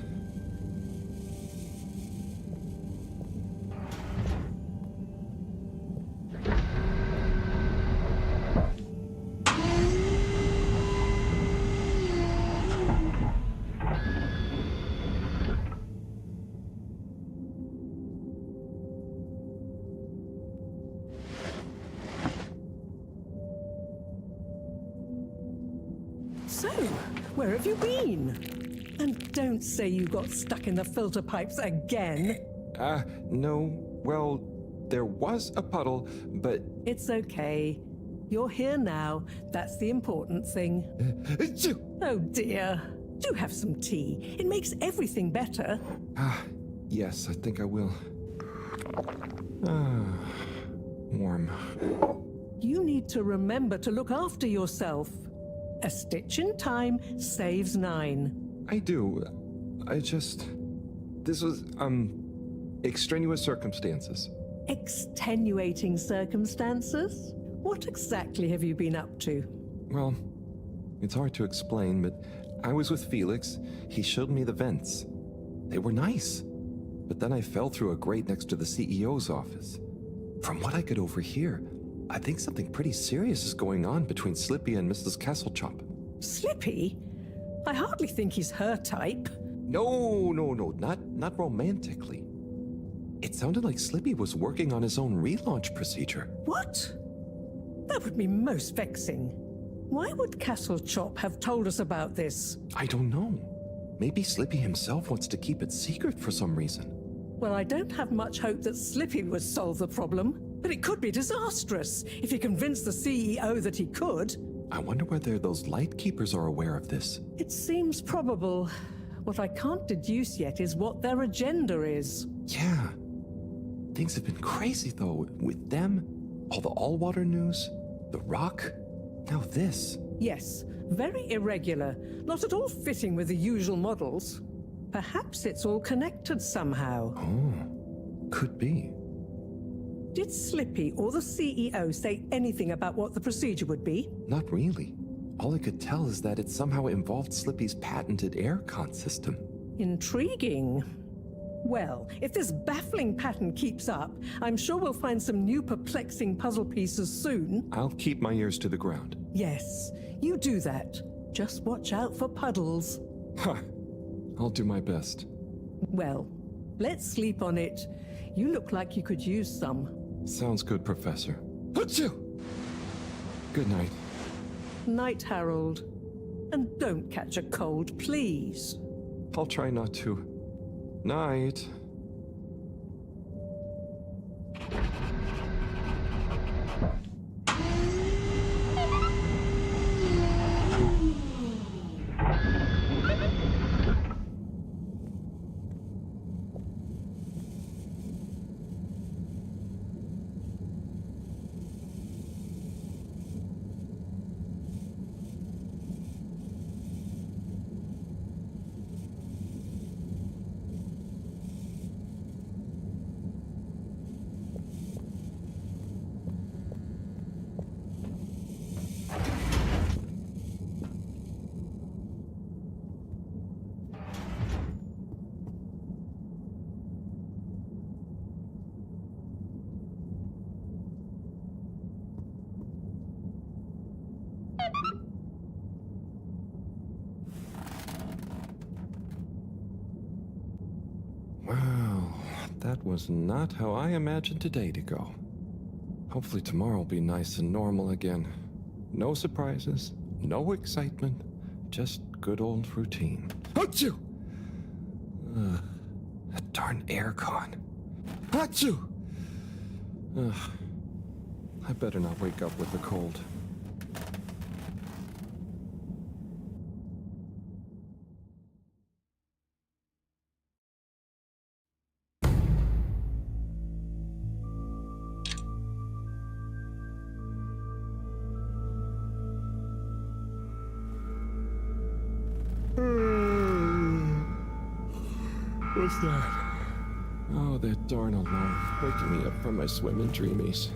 So, where have you been? And don't say you got stuck in the filter pipes again. No. Well, there was a puddle, but... It's okay. You're here now. That's the important thing. Oh dear. Do have some tea. It makes everything better. Yes, I think I will. Warm. You need to remember to look after yourself. A stitch in time saves 9. I do. This was, extraneous circumstances. Extenuating circumstances? What exactly have you been up to? Well, it's hard to explain, but I was with Felix. He showed me the vents. They were nice. But then I fell through a grate next to the CEO's office. From what I could overhear, I think something pretty serious is going on between Slippy and Mrs. Kesselchop. Slippy? I hardly think he's her type. No, not romantically. It sounded like Slippy was working on his own relaunch procedure. What? That would be most vexing. Why would Kesselchop have told us about this? I don't know. Maybe Slippy himself wants to keep it secret for some reason. Well, I don't have much hope that Slippy would solve the problem, but it could be disastrous if he convinced the CEO that he could. I wonder whether those Lightkeepers are aware of this. It seems probable. What I can't deduce yet is what their agenda is. Yeah. Things have been crazy, though, with them, all the all-water news, the rock, now this. Yes, very irregular, not at all fitting with the usual models. Perhaps it's all connected somehow. Oh, could be. Did Slippy or the CEO say anything about what the procedure would be? Not really. All I could tell is that it somehow involved Slippy's patented aircon system. Intriguing. Well, if this baffling pattern keeps up, I'm sure we'll find some new perplexing puzzle pieces soon. I'll keep my ears to the ground. Yes, you do that. Just watch out for puddles. I'll do my best. Well, let's sleep on it. You look like you could use some. Sounds good, Professor. Achoo! Good night. Night, Harold. And don't catch a cold, please. I'll try not to. Night. Well, that was not how I imagined today to go. Hopefully tomorrow will be nice and normal again. No surprises, no excitement, just good old routine. Achoo! That darn aircon. Achoo! I better not wake up with a cold. What's that? Oh, that darn alarm, waking me up from my swimming dreamies.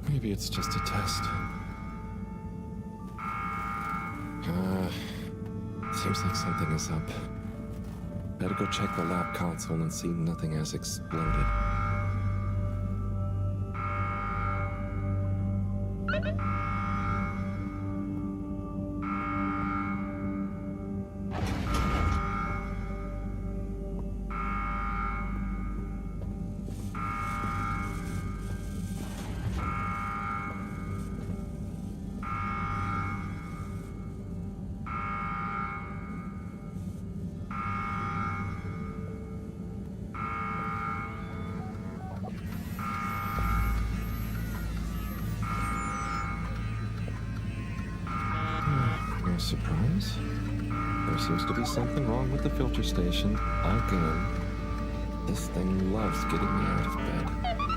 Maybe it's just a test. Seems like something is up. Better go check the lab console and see nothing has exploded. No surprise. There seems to be something wrong with the filter station. Again. This thing loves getting me out of bed.